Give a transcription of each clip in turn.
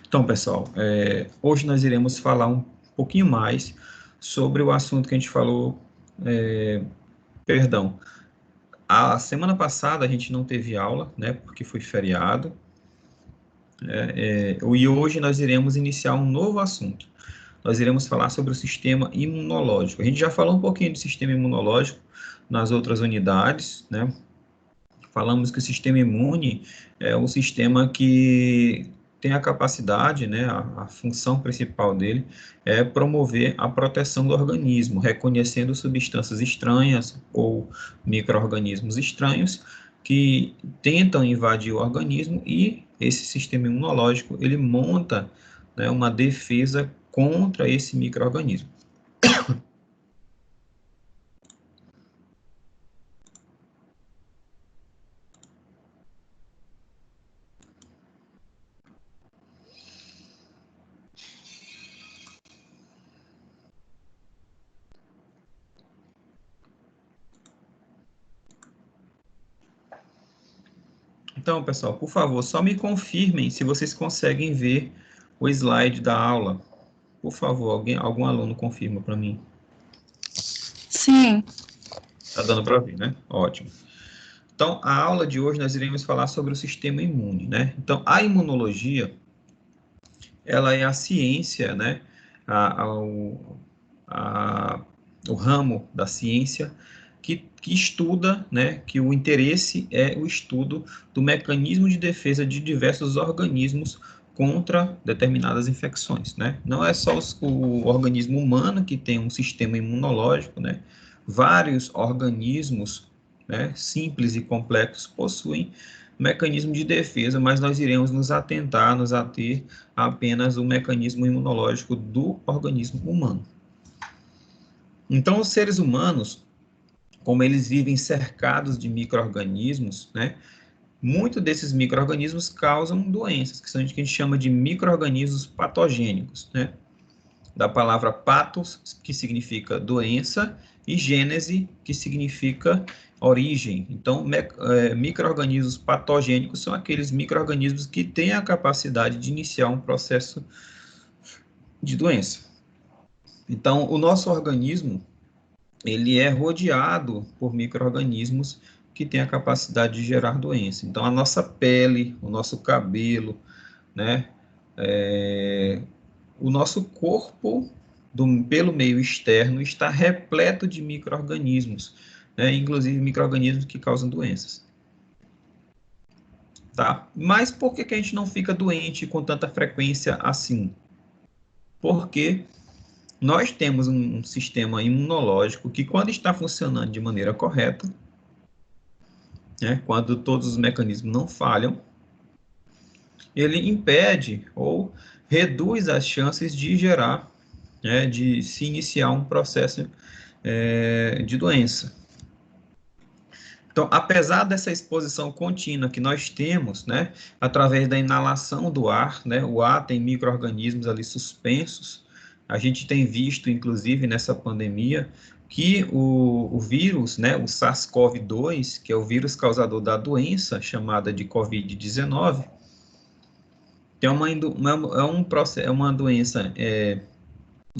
Então, pessoal, hoje nós iremos falar um pouquinho mais sobre o assunto que a gente falou, perdão, a semana passada a gente não teve aula, né, porque foi feriado, e hoje nós iremos iniciar um novo assunto. Nós iremos falar sobre o sistema imunológico. A gente já falou um pouquinho do sistema imunológico nas outras unidades, né? Falamos que o sistema imune é um sistema que tem a capacidade, né, a função principal dele é promover a proteção do organismo, reconhecendo substâncias estranhas ou micro-organismos estranhos que tentam invadir o organismo, e esse sistema imunológico, ele monta, né, uma defesa contra esse micro-organismo. Então, pessoal, por favor, só me confirmem se vocês conseguem ver o slide da aula. Por favor, algum aluno confirma para mim. Sim. Tá dando para ver, né? Ótimo. Então, a aula de hoje nós iremos falar sobre o sistema imune, né? Então, a imunologia, ela é a ciência, né? A, o ramo da ciência que estuda, né? Que o interesse é o estudo do mecanismo de defesa de diversos organismos contra determinadas infecções, né? Não é só o organismo humano que tem um sistema imunológico, né? Vários organismos, né, simples e complexos possuem mecanismo de defesa, mas nós iremos nos ater a apenas o mecanismo imunológico do organismo humano. Então, os seres humanos, como eles vivem cercados de micro-organismos, né, muitos desses micro-organismos causam doenças, que são o que a gente chama de micro-organismos patogênicos, né? Da palavra patos, que significa doença, e gênese, que significa origem. Então, micro-organismos patogênicos são aqueles micro-organismos que têm a capacidade de iniciar um processo de doença. Então, o nosso organismo, ele é rodeado por micro-organismos que têm a capacidade de gerar doença. Então, a nossa pele, o nosso cabelo, né, o nosso corpo, pelo meio externo, está repleto de micro-organismos, né, inclusive micro-organismos que causam doenças. Tá? Mas por que a gente não fica doente com tanta frequência assim? Porque nós temos um sistema imunológico que, quando está funcionando de maneira correta, né, quando todos os mecanismos não falham, ele impede ou reduz as chances de gerar, né, de se iniciar um processo de doença. Então, apesar dessa exposição contínua que nós temos, né, através da inalação do ar, né, o ar tem micro-organismos ali suspensos, a gente tem visto, inclusive, nessa pandemia, que o vírus, né, o SARS-CoV-2, que é o vírus causador da doença chamada de Covid-19, que é uma doença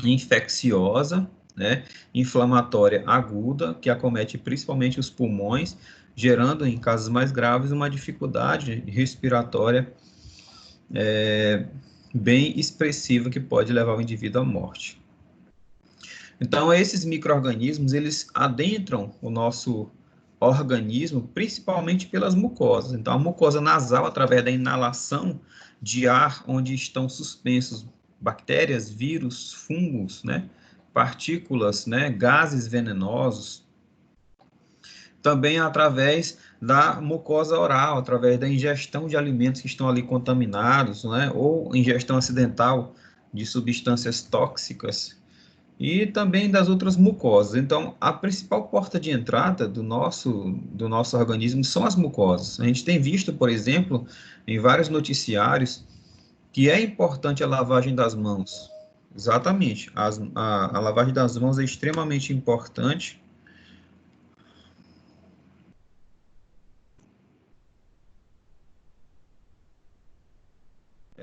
infecciosa, né, inflamatória aguda, que acomete principalmente os pulmões, gerando, em casos mais graves, uma dificuldade respiratória bem expressiva que pode levar o indivíduo à morte. Então, esses micro-organismos, eles adentram o nosso organismo, principalmente pelas mucosas. Então, a mucosa nasal, através da inalação de ar, onde estão suspensos bactérias, vírus, fungos, né, partículas, né, gases venenosos. Também através da mucosa oral, através da ingestão de alimentos que estão ali contaminados, né, ou ingestão acidental de substâncias tóxicas, e também das outras mucosas. Então, a principal porta de entrada do nosso organismo são as mucosas. A gente tem visto, por exemplo, em vários noticiários, que é importante a lavagem das mãos. Exatamente. A lavagem das mãos é extremamente importante.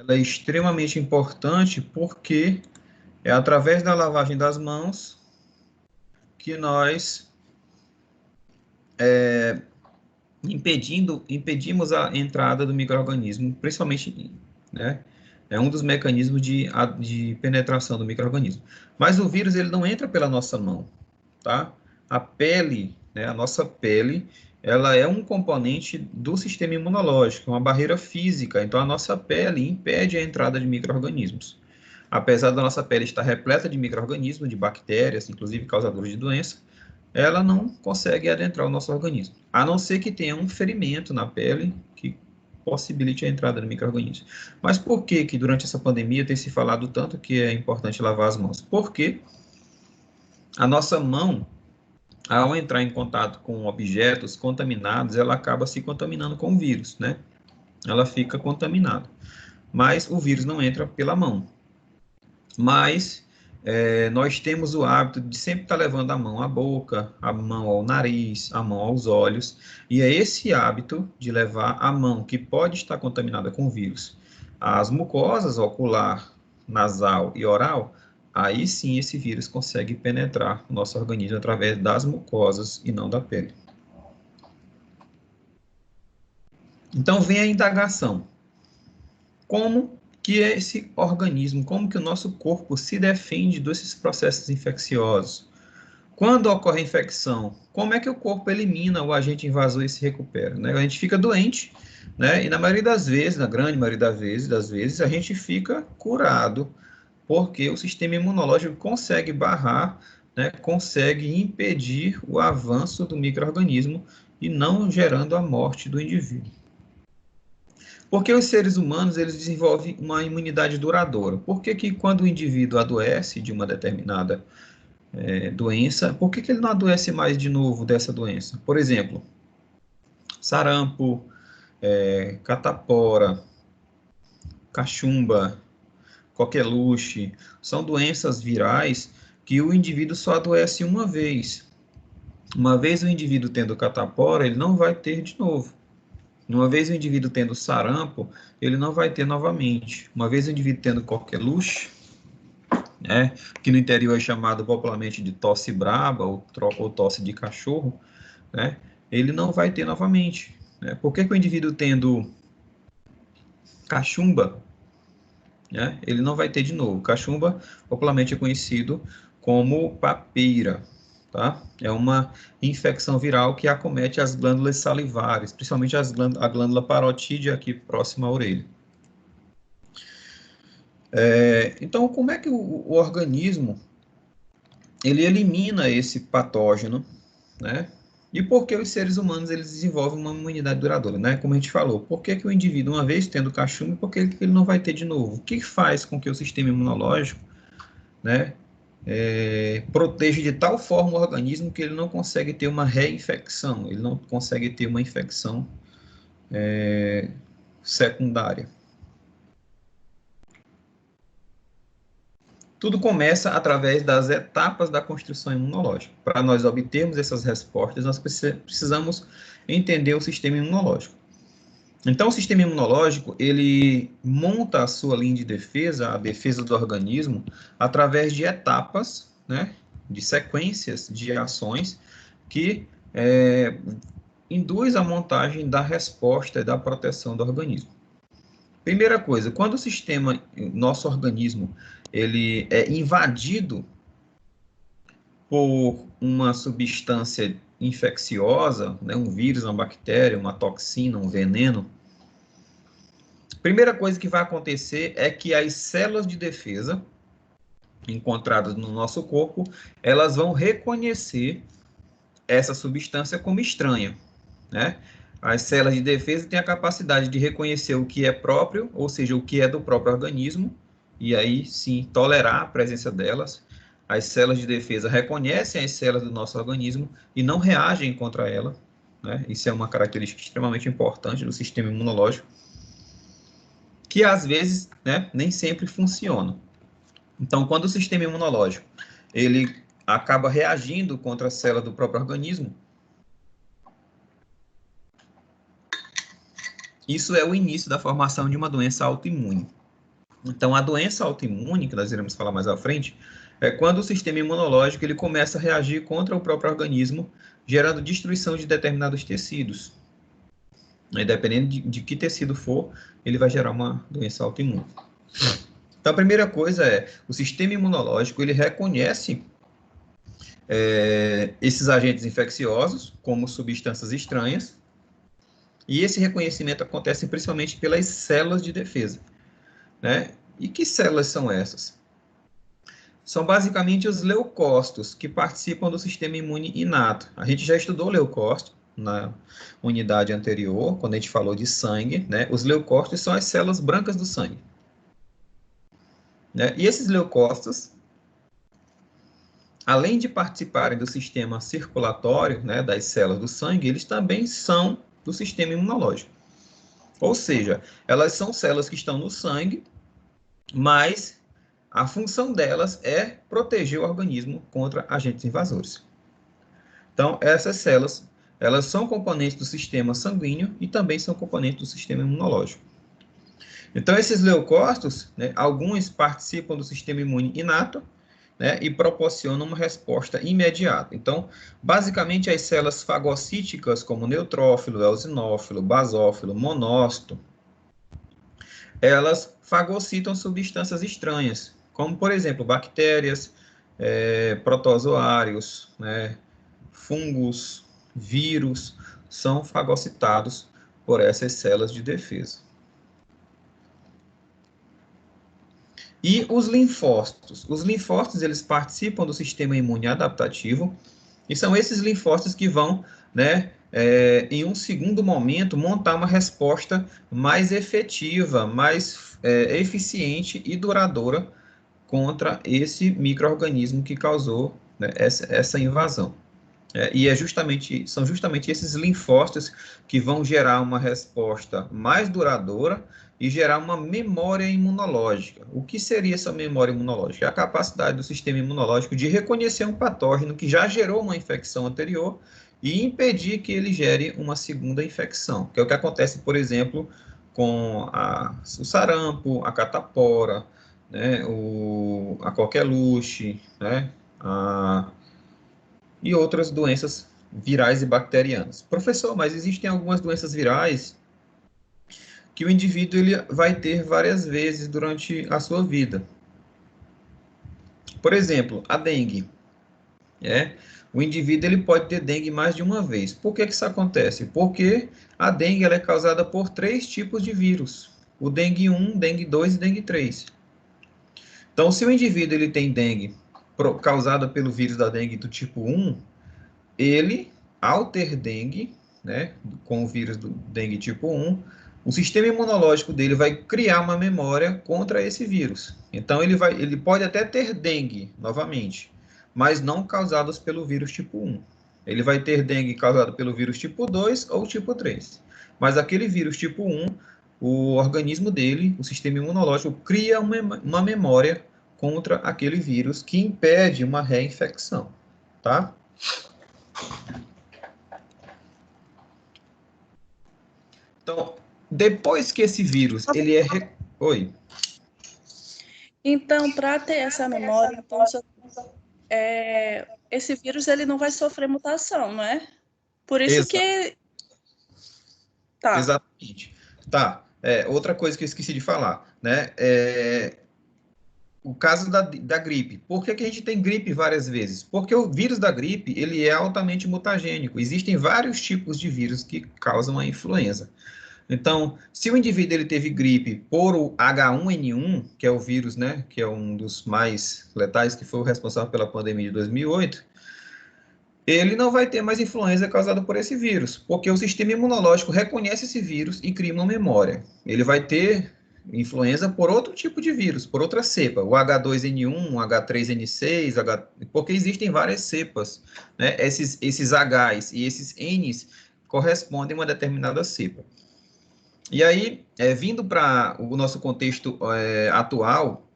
ela é extremamente importante porque é através da lavagem das mãos que nós impedimos a entrada do micro-organismo, principalmente, né? É um dos mecanismos de penetração do micro-organismo. Mas o vírus, ele não entra pela nossa mão, tá? A pele, né, a nossa pele, ela é um componente do sistema imunológico, uma barreira física. Então, a nossa pele impede a entrada de micro-organismos. Apesar da nossa pele estar repleta de micro-organismos, de bactérias, inclusive causadores de doença, ela não consegue adentrar o nosso organismo, a não ser que tenha um ferimento na pele que possibilite a entrada do micro-organismo. Mas por que que durante essa pandemia tem se falado tanto que é importante lavar as mãos? Porque a nossa mão, ao entrar em contato com objetos contaminados, ela acaba se contaminando com o vírus, né? Ela fica contaminada. Mas o vírus não entra pela mão. Mas nós temos o hábito de sempre estar levando a mão à boca, a mão ao nariz, a mão aos olhos, e é esse hábito de levar a mão, que pode estar contaminada com vírus, às mucosas ocular, nasal e oral, aí sim esse vírus consegue penetrar o nosso organismo através das mucosas e não da pele. Então vem a indagação. Como que é esse organismo, como que o nosso corpo se defende desses processos infecciosos? Quando ocorre a infecção, como é que o corpo elimina o agente invasor e se recupera? Né? A gente fica doente, né? E na maioria das vezes, na grande maioria das vezes, a gente fica curado, porque o sistema imunológico consegue barrar, né? Consegue impedir o avanço do micro-organismo e não gerando a morte do indivíduo. Porque os seres humanos, eles desenvolvem uma imunidade duradoura. Por que que quando o indivíduo adoece de uma determinada doença, por que que ele não adoece mais de novo dessa doença? Por exemplo, sarampo, catapora, cachumba, coqueluche, são doenças virais que o indivíduo só adoece uma vez. Uma vez o indivíduo tendo catapora, ele não vai ter de novo. Uma vez o indivíduo tendo sarampo, ele não vai ter novamente. Uma vez o indivíduo tendo coqueluche, né, que no interior é chamado popularmente de tosse braba ou tosse de cachorro, né, ele não vai ter novamente. Né? Por que que o indivíduo tendo cachumba, né, ele não vai ter de novo? Cachumba popularmente é conhecido como papeira. Tá? É uma infecção viral que acomete as glândulas salivares, principalmente a glândula parotídea aqui próxima à orelha. Então, como é que o organismo ele elimina esse patógeno, né? E por que os seres humanos eles desenvolvem uma imunidade duradoura, né? Como a gente falou, por que que o indivíduo, uma vez tendo cachumba, por que ele não vai ter de novo? O que faz com que o sistema imunológico, né, proteja de tal forma o organismo que ele não consegue ter uma reinfecção, ele não consegue ter uma infecção secundária. Tudo começa através das etapas da construção imunológica. Para nós obtermos essas respostas, nós precisamos entender o sistema imunológico. Então, o sistema imunológico, ele monta a sua linha de defesa, a defesa do organismo, através de etapas, né, de sequências de ações que induz a montagem da resposta e da proteção do organismo. Primeira coisa, quando o sistema, nosso organismo, ele é invadido por uma substância infecciosa, né, um vírus, uma bactéria, uma toxina, um veneno, primeira coisa que vai acontecer é que as células de defesa encontradas no nosso corpo, elas vão reconhecer essa substância como estranha, né? As células de defesa têm a capacidade de reconhecer o que é próprio, ou seja, o que é do próprio organismo, e aí sim tolerar a presença delas. As células de defesa reconhecem as células do nosso organismo e não reagem contra ela, né? Isso é uma característica extremamente importante do sistema imunológico, que às vezes, né, nem sempre funciona. Então, quando o sistema imunológico ele acaba reagindo contra a célula do próprio organismo, isso é o início da formação de uma doença autoimune. Então, a doença autoimune, que nós iremos falar mais à frente, é quando o sistema imunológico ele começa a reagir contra o próprio organismo, gerando destruição de determinados tecidos. Dependendo de que tecido for, ele vai gerar uma doença autoimune. Então, a primeira coisa é, o sistema imunológico, ele reconhece esses agentes infecciosos como substâncias estranhas, e esse reconhecimento acontece principalmente pelas células de defesa, né? E que células são essas? São basicamente os leucócitos, que participam do sistema imune inato. A gente já estudou leucócito na unidade anterior, quando a gente falou de sangue, né? Os leucócitos são as células brancas do sangue, né? E esses leucócitos, além de participarem do sistema circulatório, né, das células do sangue, eles também são do sistema imunológico. Ou seja, elas são células que estão no sangue, mas a função delas é proteger o organismo contra agentes invasores. Então, essas células, elas são componentes do sistema sanguíneo e também são componentes do sistema imunológico. Então, esses leucócitos, né, alguns participam do sistema imune inato, né, e proporcionam uma resposta imediata. Então, basicamente, as células fagocíticas, como neutrófilo, eosinófilo, basófilo, monócito, elas fagocitam substâncias estranhas, como, por exemplo, bactérias, protozoários, né, fungos, vírus, são fagocitados por essas células de defesa. E os linfócitos? Os linfócitos, eles participam do sistema imune adaptativo, e são esses linfócitos que vão, né, em um segundo momento, montar uma resposta mais efetiva, mais eficiente e duradoura contra esse micro-organismo que causou, né, essa invasão. E são justamente esses linfócitos que vão gerar uma resposta mais duradoura e gerar uma memória imunológica. O que seria essa memória imunológica? É a capacidade do sistema imunológico de reconhecer um patógeno que já gerou uma infecção anterior e impedir que ele gere uma segunda infecção, que é o que acontece, por exemplo, com o sarampo, a catapora, né, a coqueluche, né, e outras doenças virais e bacterianas. Professor, mas existem algumas doenças virais que o indivíduo ele vai ter várias vezes durante a sua vida. Por exemplo, a dengue. O indivíduo ele pode ter dengue mais de uma vez. Por que isso acontece? Porque a dengue ela é causada por 3 tipos de vírus. O dengue 1, dengue 2 e dengue 3. Então, se o indivíduo ele tem dengue causada pelo vírus da dengue do tipo 1, ele, ao ter dengue, né, com o vírus do dengue tipo 1, o sistema imunológico dele vai criar uma memória contra esse vírus. Então, ele pode até ter dengue novamente, mas não causados pelo vírus tipo 1. Ele vai ter dengue causado pelo vírus tipo 2 ou tipo 3. Mas aquele vírus tipo 1, o organismo dele, o sistema imunológico, cria uma memória contra aquele vírus que impede uma reinfecção, tá? Então, depois que esse vírus, ele é... Oi. Então, para ter essa memória, então, esse vírus ele não vai sofrer mutação, não é? Por isso que... Tá. Exatamente. Tá. Outra coisa que eu esqueci de falar, né? O caso da gripe. Por que a gente tem gripe várias vezes? Porque o vírus da gripe, ele é altamente mutagênico. Existem vários tipos de vírus que causam a influenza. Então, se o indivíduo ele teve gripe por o H1N1, que é o vírus, né, que é um dos mais letais, que foi o responsável pela pandemia de 2008, ele não vai ter mais influenza causada por esse vírus, porque o sistema imunológico reconhece esse vírus e cria uma memória. Ele vai ter influenza por outro tipo de vírus, por outra cepa, o H2N1, H3N6, porque existem várias cepas, né? Esses Hs e esses Ns correspondem a uma determinada cepa. E aí, vindo para o nosso contexto atual,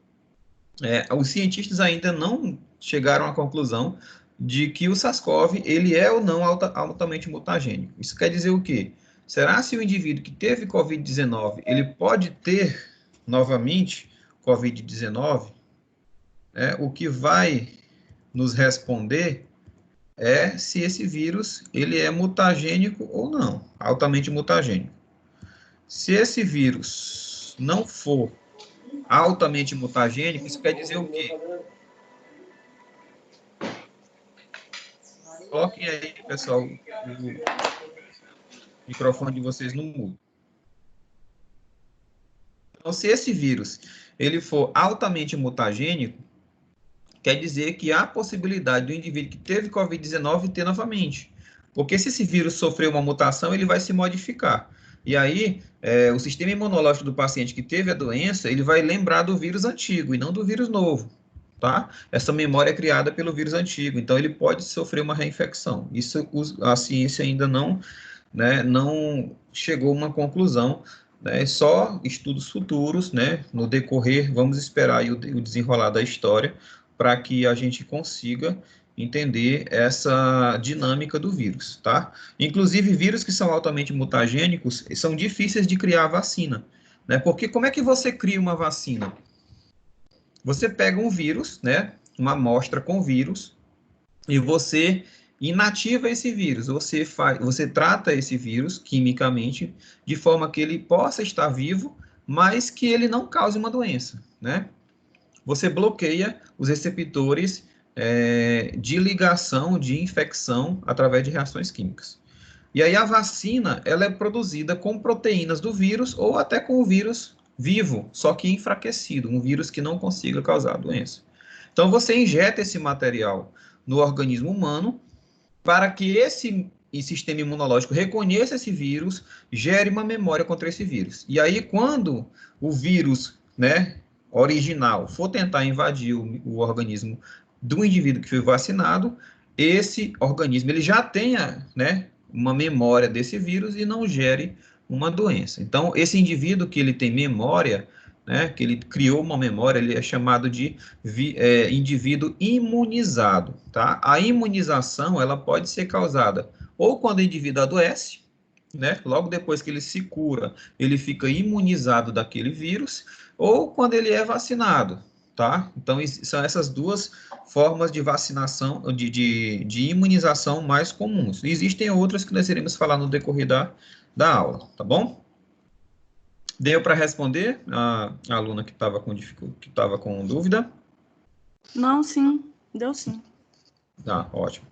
os cientistas ainda não chegaram à conclusão de que o SARS-CoV ele é ou não altamente mutagênico. Isso quer dizer o quê? Será se o indivíduo que teve Covid-19 ele pode ter novamente Covid-19, o que vai nos responder é se esse vírus ele é mutagênico ou não, altamente mutagênico. Se esse vírus não for altamente mutagênico, isso quer dizer o quê? Coloquem aí, pessoal, o microfone de vocês no mudo. Então, se esse vírus ele for altamente mutagênico, quer dizer que há a possibilidade do indivíduo que teve Covid-19 ter novamente. Porque se esse vírus sofrer uma mutação, ele vai se modificar. E aí, o sistema imunológico do paciente que teve a doença, ele vai lembrar do vírus antigo e não do vírus novo, tá? Essa memória é criada pelo vírus antigo, então ele pode sofrer uma reinfecção. Isso a ciência ainda não, né, não chegou a uma conclusão, né? Só estudos futuros, né? No decorrer, vamos esperar aí o desenrolar da história para que a gente consiga entender essa dinâmica do vírus, tá? Inclusive, vírus que são altamente mutagênicos são difíceis de criar vacina, né? Porque como é que você cria uma vacina? Você pega um vírus, né? Uma amostra com vírus, e você inativa esse vírus. Você trata esse vírus quimicamente de forma que ele possa estar vivo, mas que ele não cause uma doença, né? Você bloqueia os receptores de ligação, de infecção, através de reações químicas. E aí a vacina, ela é produzida com proteínas do vírus ou até com o vírus vivo, só que enfraquecido, um vírus que não consiga causar a doença. Então você injeta esse material no organismo humano para que esse sistema imunológico reconheça esse vírus, gere uma memória contra esse vírus. E aí quando o vírus, né, original for tentar invadir o organismo do indivíduo que foi vacinado, esse organismo ele já tenha, né, uma memória desse vírus e não gere uma doença. Então, esse indivíduo que ele tem memória, né, que ele criou uma memória, ele é chamado de indivíduo imunizado, tá? A imunização, ela pode ser causada ou quando o indivíduo adoece, né, logo depois que ele se cura, ele fica imunizado daquele vírus, ou quando ele é vacinado, tá? Então, são essas duas formas de vacinação, de imunização mais comuns. Existem outras que nós iremos falar no decorrer da aula, tá bom? Deu para responder a aluna que estava com dúvida? Não, sim, deu sim. Tá, ótimo.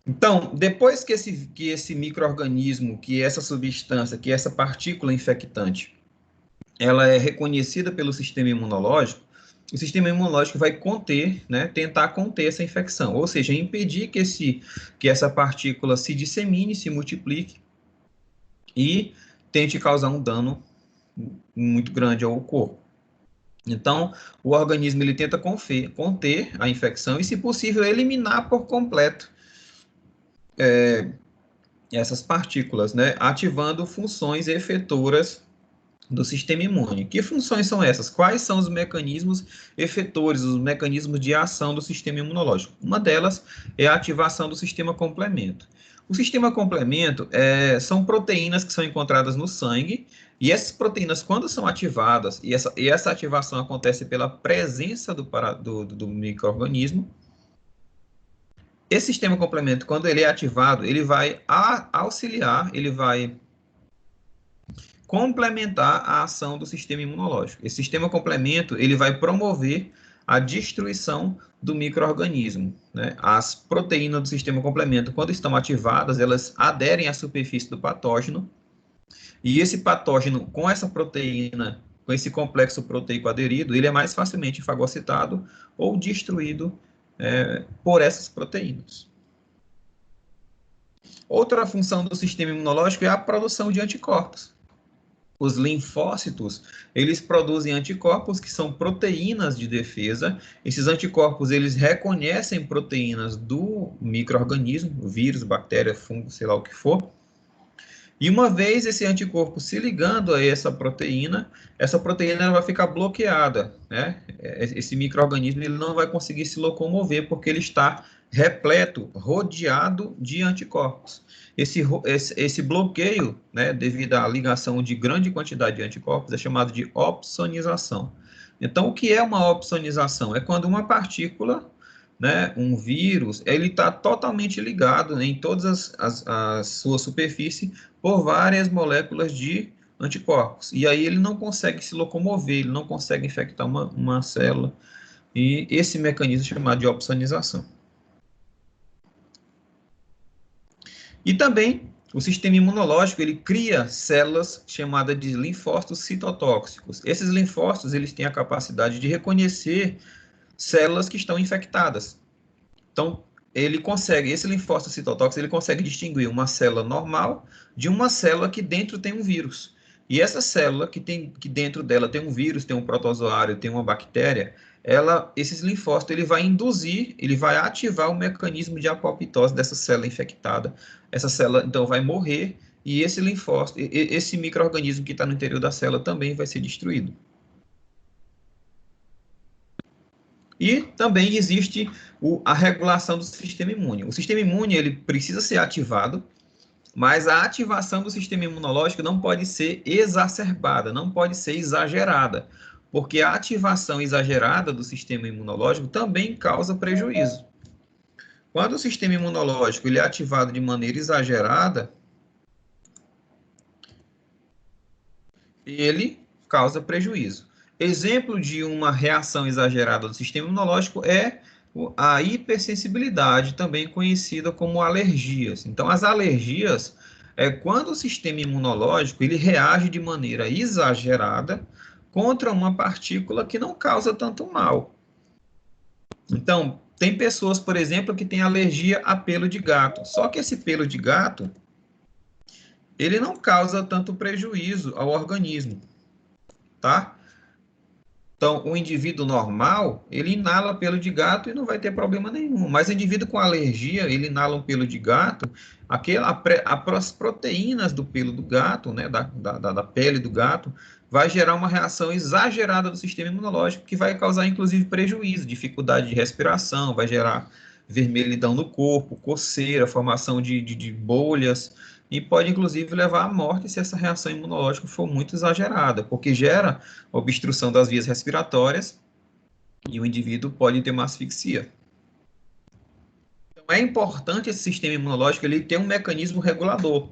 Então, depois que esse micro-organismo, que essa substância, que essa partícula infectante, ela é reconhecida pelo sistema imunológico, o sistema imunológico vai conter, né, tentar conter essa infecção, ou seja, impedir que essa partícula se dissemine, se multiplique e tente causar um dano muito grande ao corpo. Então, o organismo ele tenta conter a infecção e, se possível, eliminar por completo essas partículas, né, ativando funções efetoras do sistema imune. Que funções são essas? Quais são os mecanismos efetores, os mecanismos de ação do sistema imunológico? Uma delas é a ativação do sistema complemento. O sistema complemento são proteínas que são encontradas no sangue, e essas proteínas, quando são ativadas, e essa ativação acontece pela presença do micro-organismo, esse sistema complemento, quando ele é ativado, ele vai auxiliar, ele vai complementar a ação do sistema imunológico. Esse sistema complemento, ele vai promover a destruição do micro-organismo, né? As proteínas do sistema complemento, quando estão ativadas, elas aderem à superfície do patógeno, e esse patógeno, com essa proteína, com esse complexo proteico aderido, ele é mais facilmente fagocitado ou destruído por essas proteínas. Outra função do sistema imunológico é a produção de anticorpos. Os linfócitos, eles produzem anticorpos que são proteínas de defesa. Esses anticorpos, eles reconhecem proteínas do micro-organismo, vírus, bactéria, fungo, sei lá o que for. E uma vez esse anticorpo se ligando a essa proteína ela vai ficar bloqueada, né? Esse micro-organismo ele não vai conseguir se locomover porque ele está repleto, rodeado de anticorpos. Esse bloqueio, né, devido à ligação de grande quantidade de anticorpos, é chamado de opsonização. Então, o que é uma opsonização? É quando uma partícula, né, um vírus, ele está totalmente ligado, né, em todas a sua superfície por várias moléculas de anticorpos. E aí ele não consegue se locomover, ele não consegue infectar uma célula. E esse mecanismo é chamado de opsonização. E também o sistema imunológico, ele cria células chamadas de linfócitos citotóxicos. Esses linfócitos, eles têm a capacidade de reconhecer células que estão infectadas. Então, esse linfócito citotóxico, ele consegue distinguir uma célula normal de uma célula que dentro tem um vírus. E essa célula que dentro dela tem um vírus, tem um protozoário, tem uma bactéria, esses linfócitos, ele vai ativar o mecanismo de apoptose dessa célula infectada. Essa célula, então, vai morrer e esse linfócito, esse micro-organismo que está no interior da célula também vai ser destruído. E também existe a regulação do sistema imune. O sistema imune, ele precisa ser ativado, mas a ativação do sistema imunológico não pode ser exacerbada, não pode ser exagerada, porque a ativação exagerada do sistema imunológico também causa prejuízo. Quando o sistema imunológico ele é ativado de maneira exagerada, ele causa prejuízo. Exemplo de uma reação exagerada do sistema imunológico é a hipersensibilidade, também conhecida como alergias. Então, as alergias é quando o sistema imunológico ele reage de maneira exagerada contra uma partícula que não causa tanto mal. Então, tem pessoas, por exemplo, que têm alergia a pelo de gato. Só que esse pelo de gato, ele não causa tanto prejuízo ao organismo, tá? Então, o indivíduo normal, ele inala pelo de gato e não vai ter problema nenhum. Mas o indivíduo com alergia, ele inala um pelo de gato, as proteínas do pelo do gato, né, da pele do gato, vai gerar uma reação exagerada do sistema imunológico, que vai causar, inclusive, prejuízo, dificuldade de respiração, vai gerar vermelhidão no corpo, coceira, formação de bolhas, e pode, inclusive, levar à morte se essa reação imunológica for muito exagerada, porque gera obstrução das vias respiratórias e o indivíduo pode ter uma asfixia. Então, é importante esse sistema imunológico ele ter um mecanismo regulador,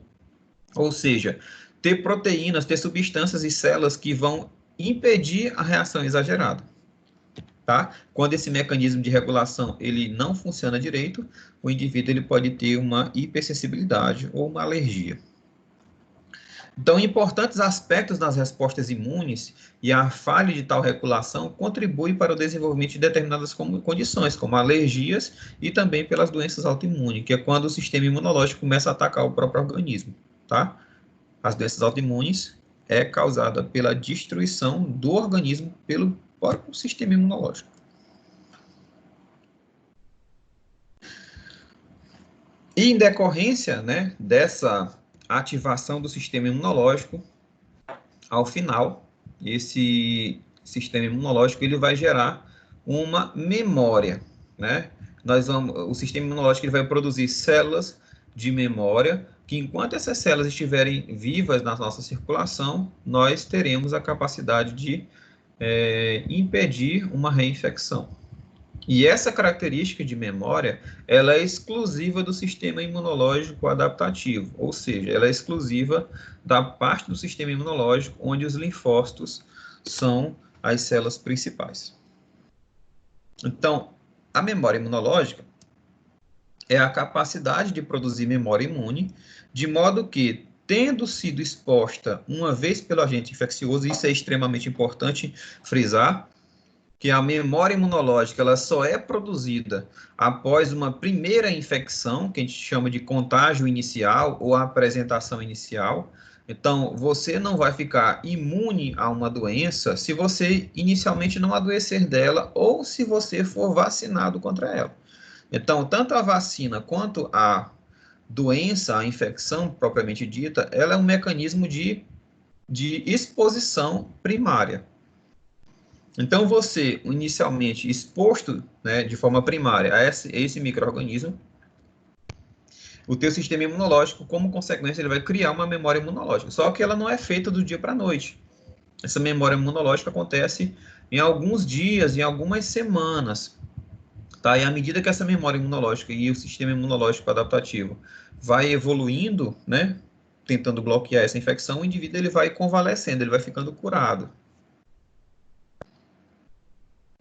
ou seja, ter proteínas, ter substâncias e células que vão impedir a reação exagerada. Tá? Quando esse mecanismo de regulação ele não funciona direito, o indivíduo ele pode ter uma hipersensibilidade ou uma alergia. Então, importantes aspectos das respostas imunes e a falha de tal regulação contribuem para o desenvolvimento de determinadas condições, como alergias e também pelas doenças autoimunes, que é quando o sistema imunológico começa a atacar o próprio organismo, tá? As doenças autoimunes é causada pela destruição do organismo pelo próprio sistema imunológico. E em decorrência, né, dessa ativação do sistema imunológico, ao final, esse sistema imunológico ele vai gerar uma memória, né? O sistema imunológico ele vai produzir células de memória, que enquanto essas células estiverem vivas na nossa circulação, nós teremos a capacidade de impedir uma reinfecção. E essa característica de memória, ela é exclusiva do sistema imunológico adaptativo, ou seja, ela é exclusiva da parte do sistema imunológico onde os linfócitos são as células principais. Então, a memória imunológica é a capacidade de produzir memória imune, de modo que, tendo sido exposta uma vez pelo agente infeccioso, isso é extremamente importante frisar, que a memória imunológica ela só é produzida após uma primeira infecção, que a gente chama de contágio inicial ou apresentação inicial. Então, você não vai ficar imune a uma doença se você inicialmente não adoecer dela ou se você for vacinado contra ela. Então, tanto a vacina quanto a doença, a infecção propriamente dita, ela é um mecanismo de exposição primária. Então, você, inicialmente exposto, né, de forma primária a esse micro-organismo, o teu sistema imunológico, como consequência, ele vai criar uma memória imunológica. Só que ela não é feita do dia para a noite. Essa memória imunológica acontece em alguns dias, em algumas semanas. Tá? E à medida que essa memória imunológica e o sistema imunológico adaptativo vai evoluindo, né, tentando bloquear essa infecção, o indivíduo ele vai convalescendo, ele vai ficando curado.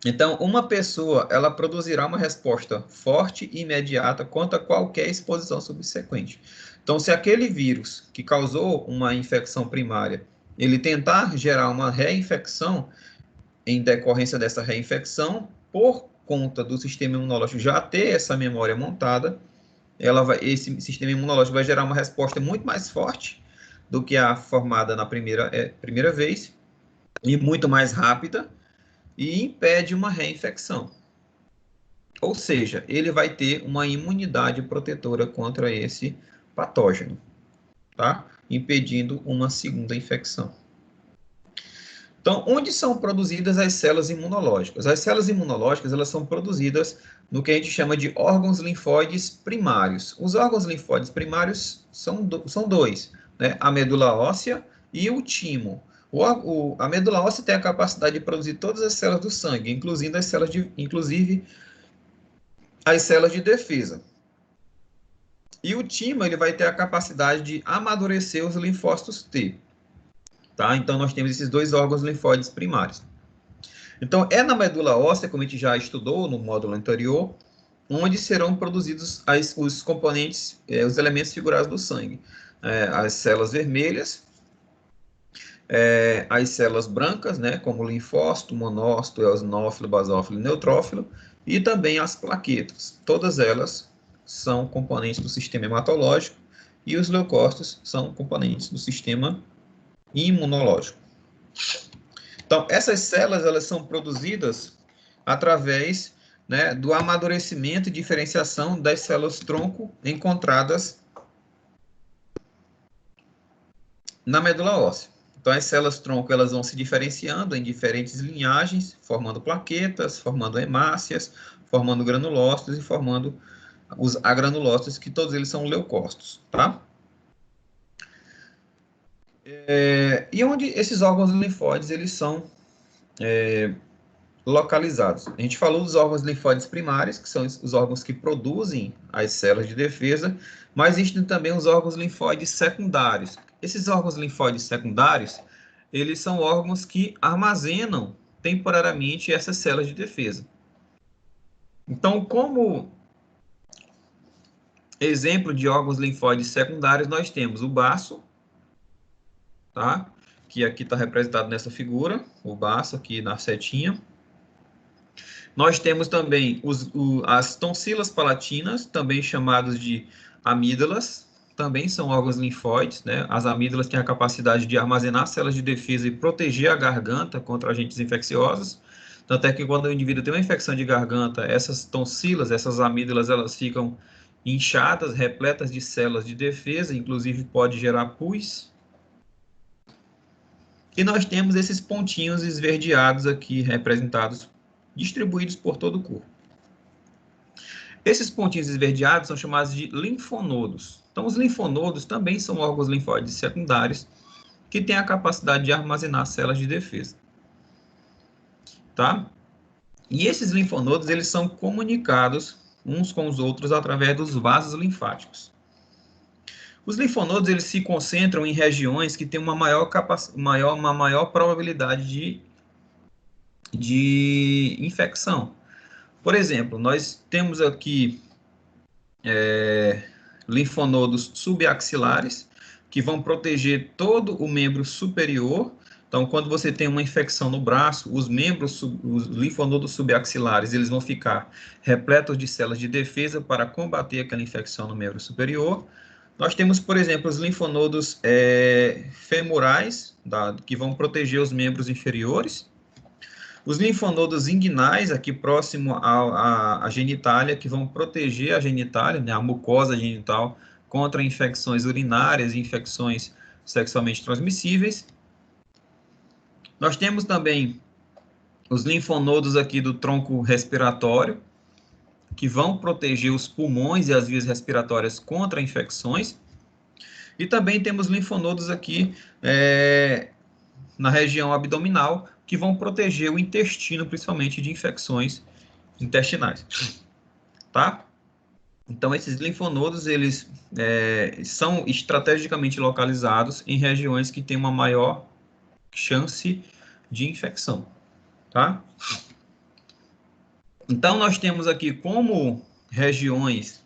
Então, uma pessoa, ela produzirá uma resposta forte e imediata contra qualquer exposição subsequente. Então, se aquele vírus que causou uma infecção primária, ele tentar gerar uma reinfecção, em decorrência dessa reinfecção, por conta do sistema imunológico já ter essa memória montada, esse sistema imunológico vai gerar uma resposta muito mais forte do que a formada na primeira vez, e muito mais rápida, e impede uma reinfecção. Ou seja, ele vai ter uma imunidade protetora contra esse patógeno, tá? Impedindo uma segunda infecção. Então, onde são produzidas as células imunológicas? As células imunológicas, elas são produzidas no que a gente chama de órgãos linfóides primários. Os órgãos linfóides primários são dois, né? A medula óssea e o timo. A medula óssea tem a capacidade de produzir todas as células do sangue, inclusive as células de defesa. E o timo ele vai ter a capacidade de amadurecer os linfócitos T. Tá? Então, nós temos esses dois órgãos linfóides primários. Então, é na medula óssea, como a gente já estudou no módulo anterior, onde serão produzidos os componentes, os elementos figurados do sangue. As células vermelhas, as células brancas, né, como linfócito, monócito, eosinófilo, basófilo e neutrófilo, e também as plaquetas. Todas elas são componentes do sistema hematológico e os leucócitos são componentes do sistema imunológico. Então, essas células elas são produzidas através, né, do amadurecimento e diferenciação das células tronco encontradas na medula óssea. Então, as células tronco elas vão se diferenciando em diferentes linhagens, formando plaquetas, formando hemácias, formando granulócitos e formando os agranulócitos, que todos eles são leucócitos, tá? E onde esses órgãos linfóides eles são localizados? A gente falou dos órgãos linfóides primários, que são os órgãos que produzem as células de defesa, mas existem também os órgãos linfóides secundários. Esses órgãos linfóides secundários, eles são órgãos que armazenam temporariamente essas células de defesa. Então, como exemplo de órgãos linfóides secundários, nós temos o baço, tá? Que aqui está representado nessa figura, o baço aqui na setinha. Nós temos também as tonsilas palatinas, também chamadas de amígdalas, também são órgãos linfóides, né? As amígdalas têm a capacidade de armazenar células de defesa e proteger a garganta contra agentes infecciosos. Tanto é que quando o indivíduo tem uma infecção de garganta, essas tonsilas, essas amígdalas, elas ficam inchadas, repletas de células de defesa, inclusive pode gerar pus. E nós temos esses pontinhos esverdeados aqui representados, distribuídos por todo o corpo. Esses pontinhos esverdeados são chamados de linfonodos. Então, os linfonodos também são órgãos linfóides secundários que têm a capacidade de armazenar células de defesa. Tá? E esses linfonodos, eles são comunicados uns com os outros através dos vasos linfáticos. Os linfonodos, eles se concentram em regiões que têm uma maior probabilidade de infecção. Por exemplo, nós temos aqui linfonodos subaxilares, que vão proteger todo o membro superior. Então, quando você tem uma infecção no braço, os linfonodos subaxilares, eles vão ficar repletos de células de defesa para combater aquela infecção no membro superior. Nós temos, por exemplo, os linfonodos femorais, que vão proteger os membros inferiores. Os linfonodos inguinais, aqui próximo à genitália, que vão proteger a genitália, né, a mucosa genital, contra infecções urinárias e infecções sexualmente transmissíveis. Nós temos também os linfonodos aqui do tronco respiratório, que vão proteger os pulmões e as vias respiratórias contra infecções. E também temos linfonodos aqui na região abdominal, que vão proteger o intestino, principalmente de infecções intestinais. Tá? Então, esses linfonodos, eles são estrategicamente localizados em regiões que têm uma maior chance de infecção. Tá? Então, nós temos aqui como regiões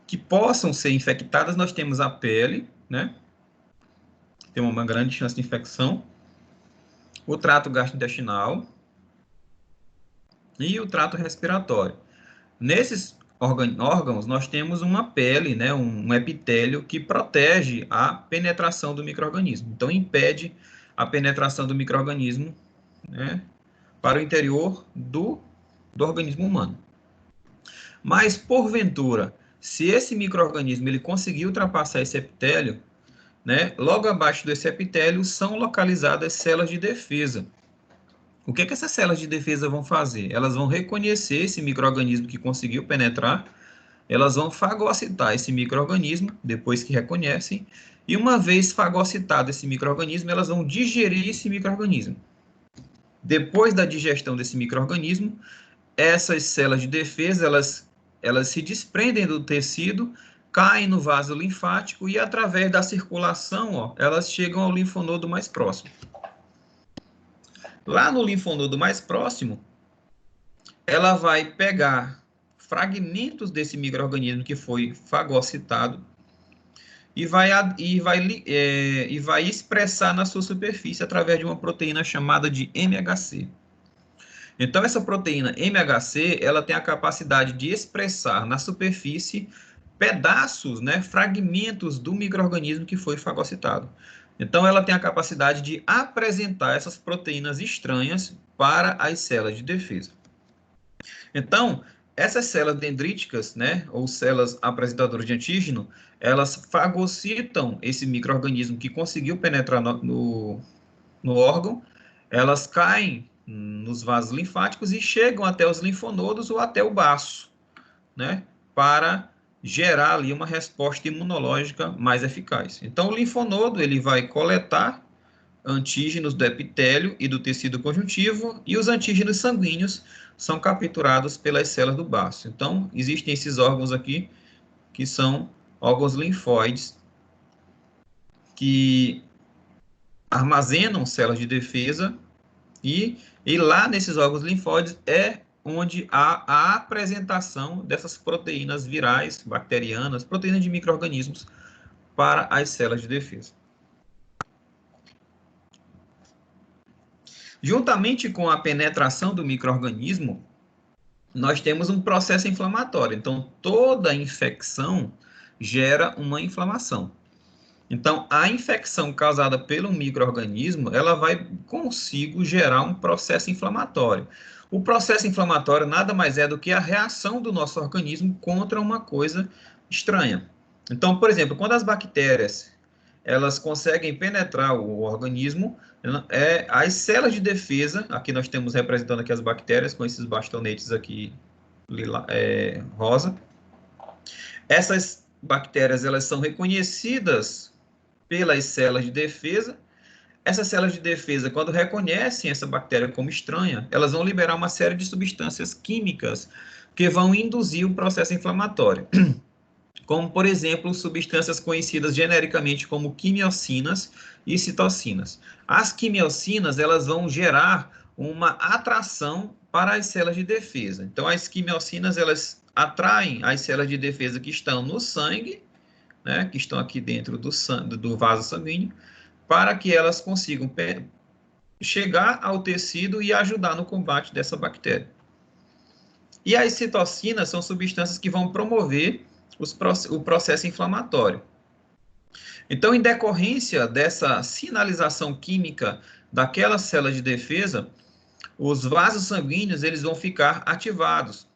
que possam ser infectadas, nós temos a pele, né? Tem uma grande chance de infecção, o trato gastrointestinal e o trato respiratório. Nesses órgãos, nós temos uma pele, né, um epitélio que protege a penetração do micro-organismo. Então, impede a penetração do micro-organismo, né, para o interior do organismo humano. Mas, porventura, se esse micro-organismo ele conseguir ultrapassar esse epitélio, né, logo abaixo desse epitélio são localizadas células de defesa. O que essas células de defesa vão fazer? Elas vão reconhecer esse micro-organismo que conseguiu penetrar, elas vão fagocitar esse micro-organismo, depois que reconhecem, e uma vez fagocitado esse micro-organismo, elas vão digerir esse micro-organismo. Depois da digestão desse micro-organismo, essas células de defesa, elas se desprendem do tecido, caem no vaso linfático e, através da circulação, elas chegam ao linfonodo mais próximo. Lá no linfonodo mais próximo, ela vai pegar fragmentos desse micro-organismo que foi fagocitado e vai expressar na sua superfície através de uma proteína chamada de MHC. Então, essa proteína MHC, ela tem a capacidade de expressar na superfície pedaços, né, fragmentos do micro-organismo que foi fagocitado. Então, ela tem a capacidade de apresentar essas proteínas estranhas para as células de defesa. Então, essas células dendríticas, né, ou células apresentadoras de antígeno, elas fagocitam esse micro-organismo que conseguiu penetrar no órgão, elas caem nos vasos linfáticos e chegam até os linfonodos ou até o baço, né, para gerar ali uma resposta imunológica mais eficaz. Então, o linfonodo ele vai coletar antígenos do epitélio e do tecido conjuntivo, e os antígenos sanguíneos são capturados pelas células do baço. Então, existem esses órgãos aqui, que são órgãos linfóides, que armazenam células de defesa, e lá nesses órgãos linfóides é onde há a apresentação dessas proteínas virais, bacterianas, proteínas de micro-organismos para as células de defesa. Juntamente com a penetração do micro-organismo, nós temos um processo inflamatório. Então, toda infecção gera uma inflamação. Então, a infecção causada pelo micro-organismo, ela vai consigo gerar um processo inflamatório. O processo inflamatório nada mais é do que a reação do nosso organismo contra uma coisa estranha. Então, por exemplo, quando as bactérias elas conseguem penetrar o organismo, as células de defesa, aqui nós temos representando aqui as bactérias com esses bastonetes aqui rosa. Essas bactérias elas são reconhecidas pelas células de defesa. Essas células de defesa, quando reconhecem essa bactéria como estranha, elas vão liberar uma série de substâncias químicas que vão induzir o processo inflamatório. Como, por exemplo, substâncias conhecidas genericamente como quimiocinas e citocinas. As quimiocinas, elas vão gerar uma atração para as células de defesa. Então, as quimiocinas, elas atraem as células de defesa que estão no sangue, né, que estão aqui dentro do vaso sanguíneo, para que elas consigam chegar ao tecido e ajudar no combate dessa bactéria. E as citocinas são substâncias que vão promover o processo inflamatório. Então, em decorrência dessa sinalização química daquela célula de defesa, os vasos sanguíneos eles vão ficar ativados.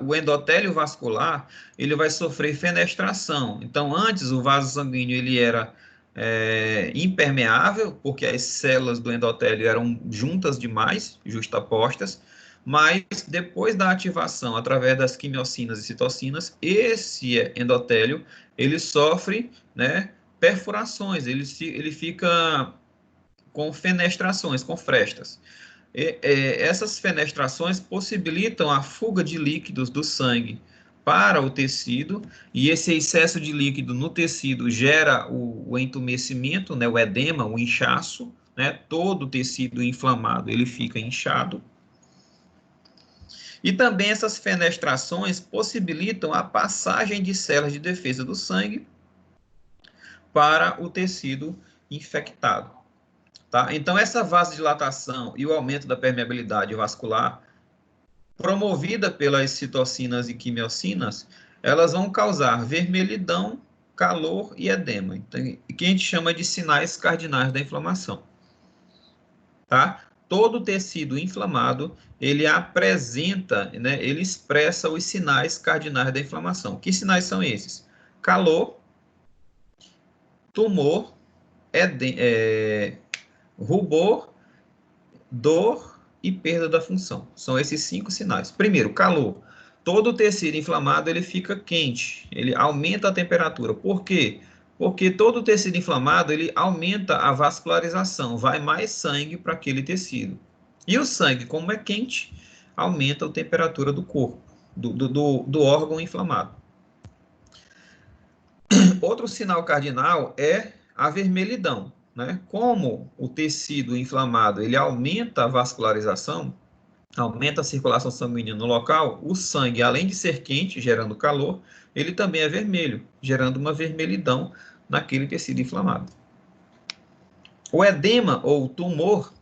O endotélio vascular ele vai sofrer fenestração. Então, antes o vaso sanguíneo ele era impermeável, porque as células do endotélio eram juntas demais, justapostas, mas depois da ativação, através das quimiocinas e citocinas, esse endotélio, ele sofre, né, perfurações, ele fica com fenestrações, com frestas. Essas fenestrações possibilitam a fuga de líquidos do sangue para o tecido, e esse excesso de líquido no tecido gera o entumecimento, né, o edema, o inchaço, né, todo o tecido inflamado ele fica inchado. E também essas fenestrações possibilitam a passagem de células de defesa do sangue para o tecido infectado. Tá? Então, essa vasodilatação e o aumento da permeabilidade vascular, promovida pelas citocinas e quimiocinas, elas vão causar vermelhidão, calor e edema, então, que a gente chama de sinais cardinais da inflamação. Tá? Todo tecido inflamado, ele apresenta, né, ele expressa os sinais cardinais da inflamação. Que sinais são esses? Calor, tumor, rubor, dor e perda da função. São esses 5 sinais. Primeiro, calor. Todo tecido inflamado, ele fica quente, ele aumenta a temperatura. Por quê? Porque todo tecido inflamado, ele aumenta a vascularização, vai mais sangue para aquele tecido. E o sangue, como é quente, aumenta a temperatura do corpo, do órgão inflamado. Outro sinal cardinal é a vermelhidão, né? Como o tecido inflamado ele aumenta a vascularização, aumenta a circulação sanguínea no local, o sangue, além de ser quente, gerando calor, ele também é vermelho, gerando uma vermelhidão naquele tecido inflamado. O edema ou tumor,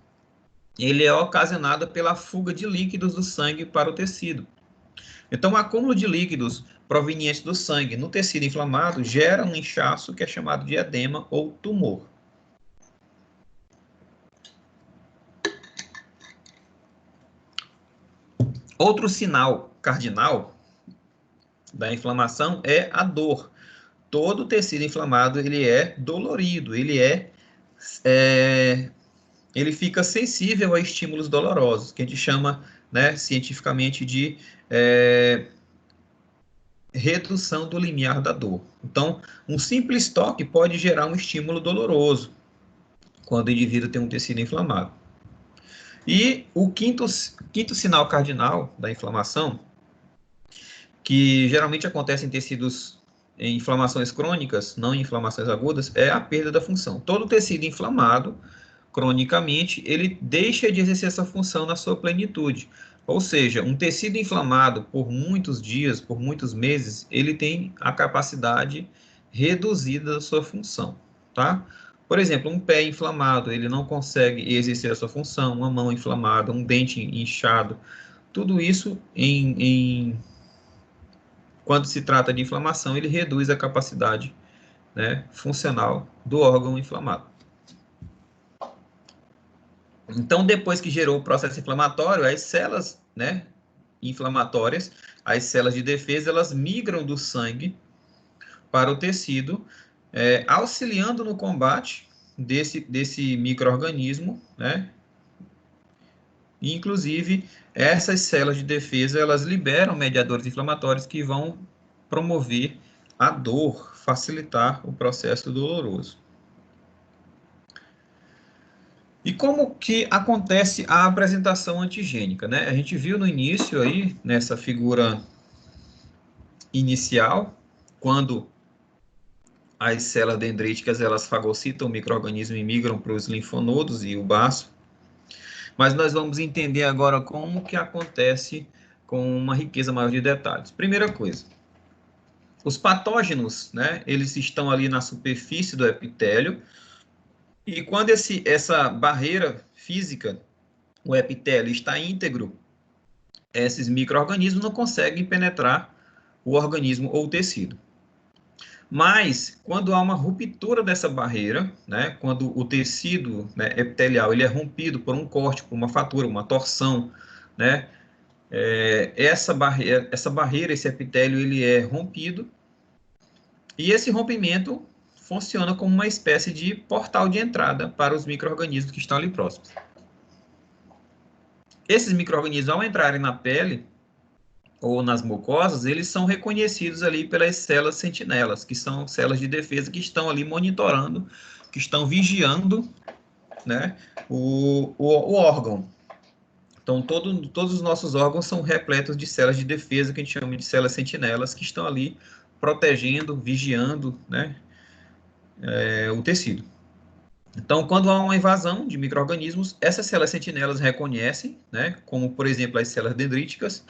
ele é ocasionado pela fuga de líquidos do sangue para o tecido. Então, o acúmulo de líquidos provenientes do sangue no tecido inflamado gera um inchaço que é chamado de edema ou tumor. Outro sinal cardinal da inflamação é a dor. Todo tecido inflamado ele é dolorido, ele fica sensível a estímulos dolorosos, que a gente chama, né, cientificamente de redução do limiar da dor. Então, um simples toque pode gerar um estímulo doloroso quando o indivíduo tem um tecido inflamado. E o quinto sinal cardinal da inflamação, que geralmente acontece em tecidos em inflamações crônicas, não em inflamações agudas, é a perda da função. Todo tecido inflamado, cronicamente, ele deixa de exercer essa função na sua plenitude. Ou seja, um tecido inflamado por muitos dias, por muitos meses, ele tem a capacidade reduzida da sua função, tá? Por exemplo, um pé inflamado, ele não consegue exercer a sua função, uma mão inflamada, um dente inchado, tudo isso quando se trata de inflamação, ele reduz a capacidade, né, funcional do órgão inflamado. Então, depois que gerou o processo inflamatório, as células, né, inflamatórias, as células de defesa, elas migram do sangue para o tecido, auxiliando no combate desse micro-organismo, né? E, inclusive, essas células de defesa, elas liberam mediadores inflamatórios que vão promover a dor, facilitar o processo doloroso. E como que acontece a apresentação antigênica, né? A gente viu no início aí, nessa figura inicial, quando as células dendríticas, elas fagocitam o micro-organismo e migram para os linfonodos e o baço. Mas nós vamos entender agora como que acontece com uma riqueza maior de detalhes. Primeira coisa, os patógenos, né, eles estão ali na superfície do epitélio, e quando essa barreira física, o epitélio, está íntegro, esses micro-organismos não conseguem penetrar o organismo ou o tecido. Mas, quando há uma ruptura dessa barreira, né, quando o tecido, né, epitelial ele é rompido por um corte, por uma fratura, uma torção, né, essa barreira, esse epitélio, ele é rompido, e esse rompimento funciona como uma espécie de portal de entrada para os micro-organismos que estão ali próximos. Esses micro-organismos, ao entrarem na pele ou nas mucosas, eles são reconhecidos ali pelas células sentinelas, que são células de defesa que estão ali monitorando, que estão vigiando, né, o órgão. Então, todos os nossos órgãos são repletos de células de defesa, que a gente chama de células sentinelas, que estão ali protegendo, vigiando, né, o tecido. Então, quando há uma invasão de micro-organismos, essas células sentinelas reconhecem, né, como, por exemplo, as células dendríticas.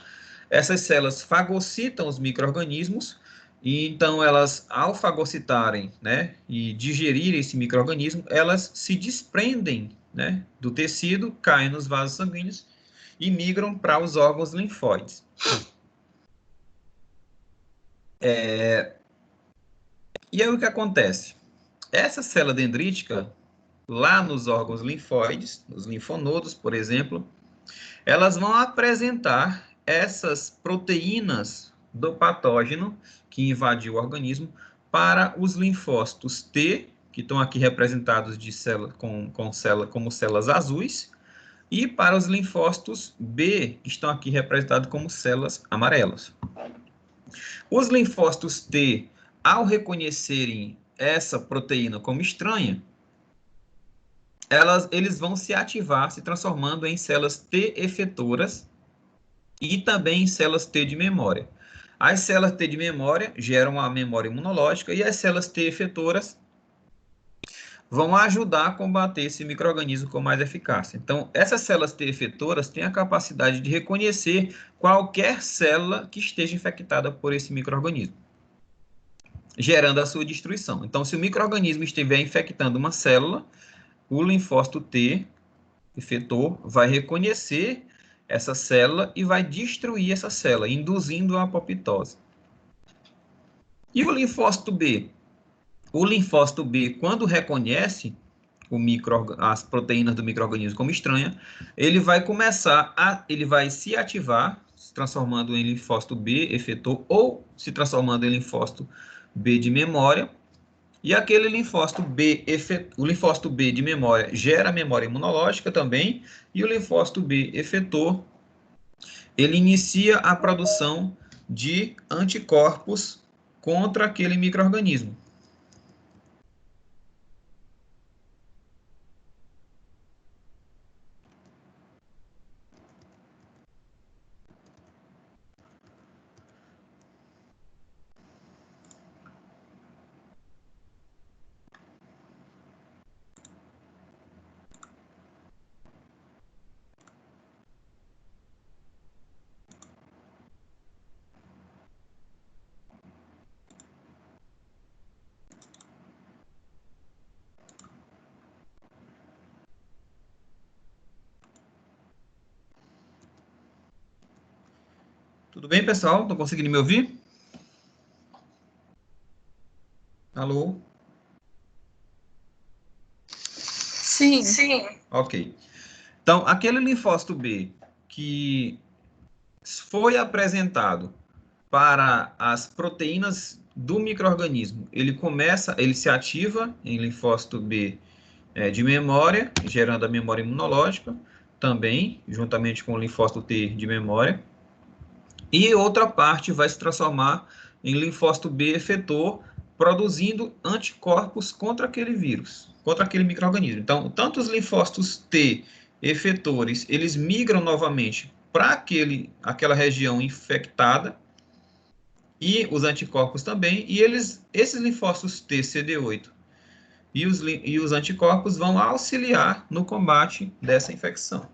Essas células fagocitam os micro-organismos, e então elas, ao fagocitarem, né, e digerirem esse micro-organismo, elas se desprendem, né, do tecido, caem nos vasos sanguíneos e migram para os órgãos linfóides. E aí o que acontece? Essa célula dendrítica, lá nos órgãos linfóides, nos linfonodos, por exemplo, elas vão apresentar essas proteínas do patógeno que invadiu o organismo para os linfócitos T, que estão aqui representados de célula, como células azuis, e para os linfócitos B, que estão aqui representados como células amarelas. Os linfócitos T, ao reconhecerem essa proteína como estranha, eles vão se ativar, se transformando em células T efetoras e também em células T de memória. As células T de memória geram a memória imunológica e as células T efetoras vão ajudar a combater esse micro-organismo com mais eficácia. Então, essas células T efetoras têm a capacidade de reconhecer qualquer célula que esteja infectada por esse micro-organismo, gerando a sua destruição. Então, se o micro-organismo estiver infectando uma célula, o linfócito T efetor vai reconhecer essa célula e vai destruir essa célula, induzindo a apoptose. E o linfócito B? O linfócito B, quando reconhece as proteínas do micro-organismo como estranha, ele vai se ativar, se transformando em linfócito B efetor ou se transformando em linfócito B de memória. E aquele linfócito B, o linfócito B de memória gera memória imunológica também, e o linfócito B efetor, ele inicia a produção de anticorpos contra aquele micro-organismo. Tudo bem, pessoal? Estão conseguindo me ouvir? Alô? Sim. Sim. Ok. Então, aquele linfócito B que foi apresentado para as proteínas do micro-organismo, ele se ativa em linfócito B de memória, gerando a memória imunológica, também, juntamente com o linfócito T de memória. E outra parte vai se transformar em linfócito B efetor, produzindo anticorpos contra aquele vírus, contra aquele micro-organismo. Então, tanto os linfócitos T efetores, eles migram novamente para aquela região infectada, e os anticorpos também, e esses linfócitos T CD8 e os anticorpos vão auxiliar no combate dessa infecção.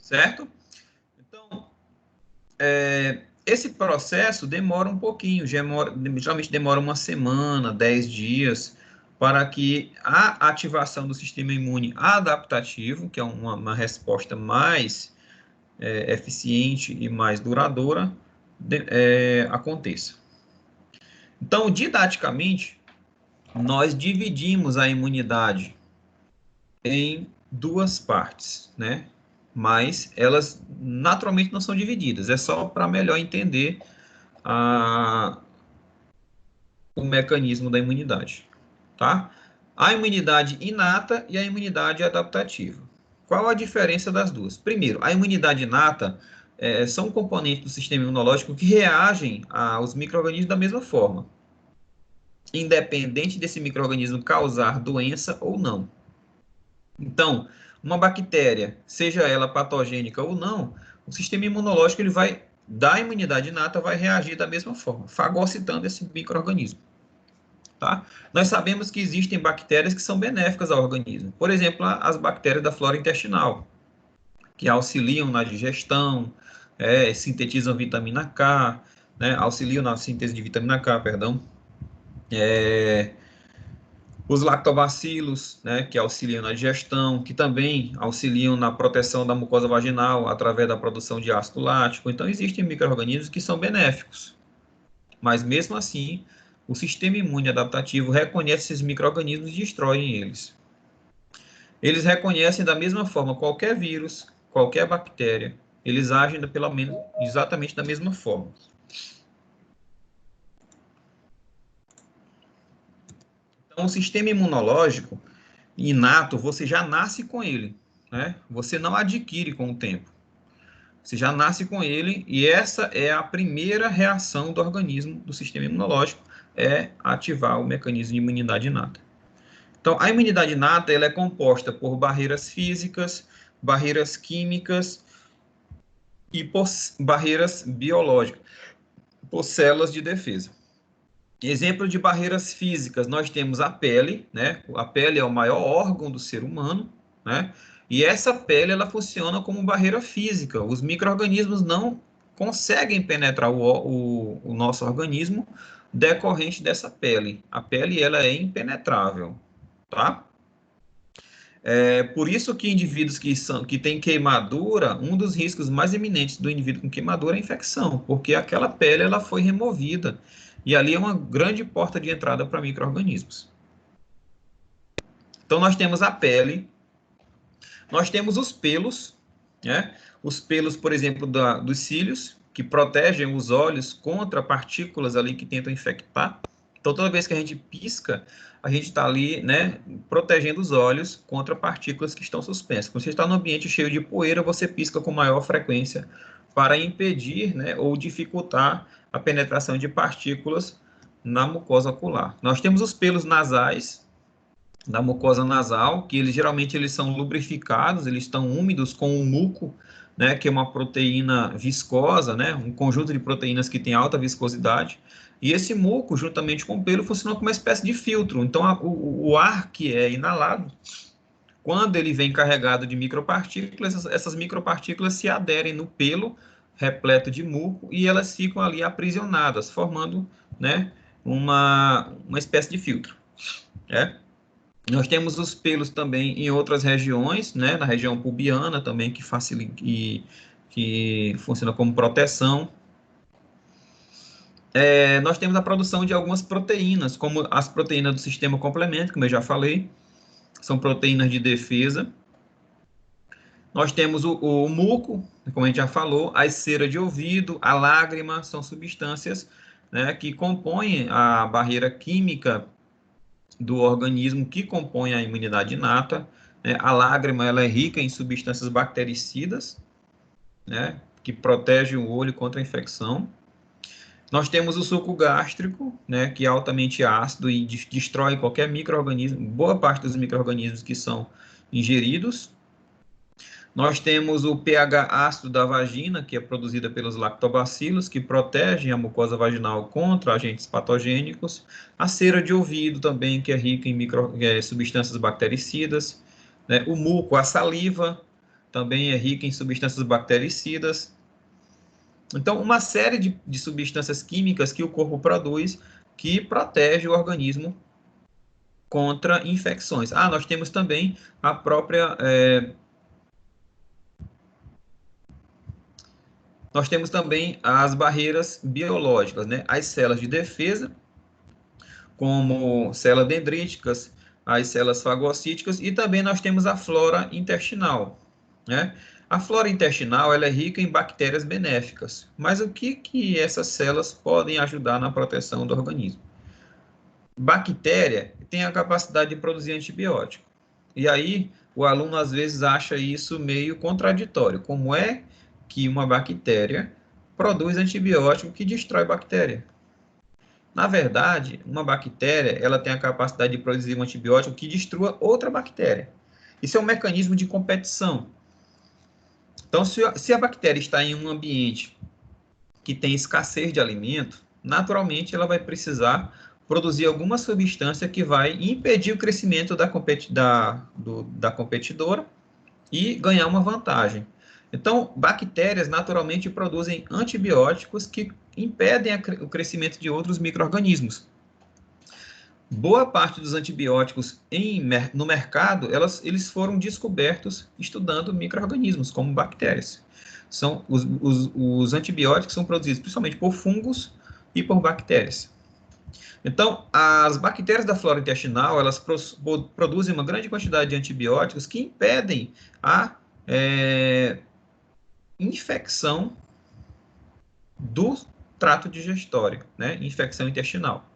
Certo? Então, esse processo demora um pouquinho, geralmente demora uma semana, 10 dias, para que a ativação do sistema imune adaptativo, que é uma resposta mais eficiente e mais duradoura, aconteça. Então, didaticamente, nós dividimos a imunidade em duas partes, né? Mas elas naturalmente não são divididas, é só para melhor entender o mecanismo da imunidade, tá? A imunidade inata e a imunidade adaptativa. Qual a diferença das duas? Primeiro, a imunidade inata são componentes do sistema imunológico que reagem aos micro-organismos da mesma forma, independente desse micro-organismo causar doença ou não. Então, uma bactéria, seja ela patogênica ou não, o sistema imunológico ele vai, da imunidade inata, vai reagir da mesma forma, fagocitando esse micro-organismo. Tá? Nós sabemos que existem bactérias que são benéficas ao organismo. Por exemplo, as bactérias da flora intestinal, que auxiliam na digestão, sintetizam vitamina K, né, auxiliam na síntese de vitamina K, perdão. Os lactobacilos, né, que auxiliam na digestão, que também auxiliam na proteção da mucosa vaginal através da produção de ácido lático. Então, existem micro-organismos que são benéficos. Mas, mesmo assim, o sistema imune adaptativo reconhece esses micro-organismos e destrói eles. Eles reconhecem da mesma forma qualquer vírus, qualquer bactéria, eles agem pelo menos exatamente da mesma forma. Então, o sistema imunológico inato, você já nasce com ele, né? Você não adquire com o tempo. Você já nasce com ele e essa é a primeira reação do organismo, do sistema imunológico, é ativar o mecanismo de imunidade inata. Então, a imunidade inata ela é composta por barreiras físicas, barreiras químicas e por barreiras biológicas, por células de defesa. Exemplo de barreiras físicas, nós temos a pele, né? A pele é o maior órgão do ser humano, né? E essa pele, ela funciona como barreira física. Os micro-organismos não conseguem penetrar o nosso organismo decorrente dessa pele. A pele, ela é impenetrável, tá? Por isso que indivíduos que têm queimadura, um dos riscos mais eminentes do indivíduo com queimadura é a infecção, porque aquela pele ela foi removida e ali é uma grande porta de entrada para micro-organismos. Então, nós temos a pele, nós temos os pelos, né? Os pelos, por exemplo, dos cílios, que protegem os olhos contra partículas ali que tentam infectar. Então, toda vez que a gente pisca, a gente está ali, né, protegendo os olhos contra partículas que estão suspensas. Quando você está no ambiente cheio de poeira, você pisca com maior frequência para impedir, né, ou dificultar a penetração de partículas na mucosa ocular. Nós temos os pelos nasais, da mucosa nasal, que geralmente eles são lubrificados, eles estão úmidos com o muco, né, que é uma proteína viscosa, né, um conjunto de proteínas que tem alta viscosidade, e esse muco, juntamente com o pelo, funciona como uma espécie de filtro. Então, o ar que é inalado, quando ele vem carregado de micropartículas, essas micropartículas se aderem no pelo repleto de muco e elas ficam ali aprisionadas, formando, né, uma espécie de filtro. Nós temos os pelos também em outras regiões, né, na região pubiana também, que facilita, que funciona como proteção. Nós temos a produção de algumas proteínas, como as proteínas do sistema complemento, como eu já falei, são proteínas de defesa. Nós temos o muco, como a gente já falou, a cera de ouvido, a lágrima, são substâncias, né, que compõem a barreira química do organismo que compõe a imunidade inata. A lágrima ela é rica em substâncias bactericidas, né, que protege o olho contra a infecção. Nós temos o suco gástrico, né, que é altamente ácido e destrói qualquer micro-organismo, boa parte dos micro-organismos que são ingeridos. Nós temos o pH ácido da vagina, que é produzida pelos lactobacilos, que protegem a mucosa vaginal contra agentes patogênicos. A cera de ouvido também, que é rica em substâncias bactericidas. Né? O muco, a saliva, também é rica em substâncias bactericidas. Então, uma série de substâncias químicas que o corpo produz que protege o organismo contra infecções. Nós temos também a própria... Nós temos também as barreiras biológicas, né? As células de defesa, como células dendríticas, as células fagocíticas, e também nós temos a flora intestinal, né? A flora intestinal ela é rica em bactérias benéficas, mas o que essas células podem ajudar na proteção do organismo? bactéria tem a capacidade de produzir antibiótico. E aí, o aluno às vezes acha isso meio contraditório. Como é que uma bactéria produz antibiótico que destrói bactéria? Na verdade, uma bactéria ela tem a capacidade de produzir um antibiótico que destrua outra bactéria. Isso é um mecanismo de competição. Então, se a bactéria está em um ambiente que tem escassez de alimento, naturalmente ela vai precisar produzir alguma substância que vai impedir o crescimento da competidora e ganhar uma vantagem. Então, bactérias naturalmente produzem antibióticos que impedem o crescimento de outros micro-organismos. Boa parte dos antibióticos no mercado, eles foram descobertos estudando micro-organismos, como bactérias. Os antibióticos são produzidos principalmente por fungos e por bactérias. Então, as bactérias da flora intestinal, elas produzem uma grande quantidade de antibióticos que impedem a infecção do trato digestório, né? Infecção intestinal.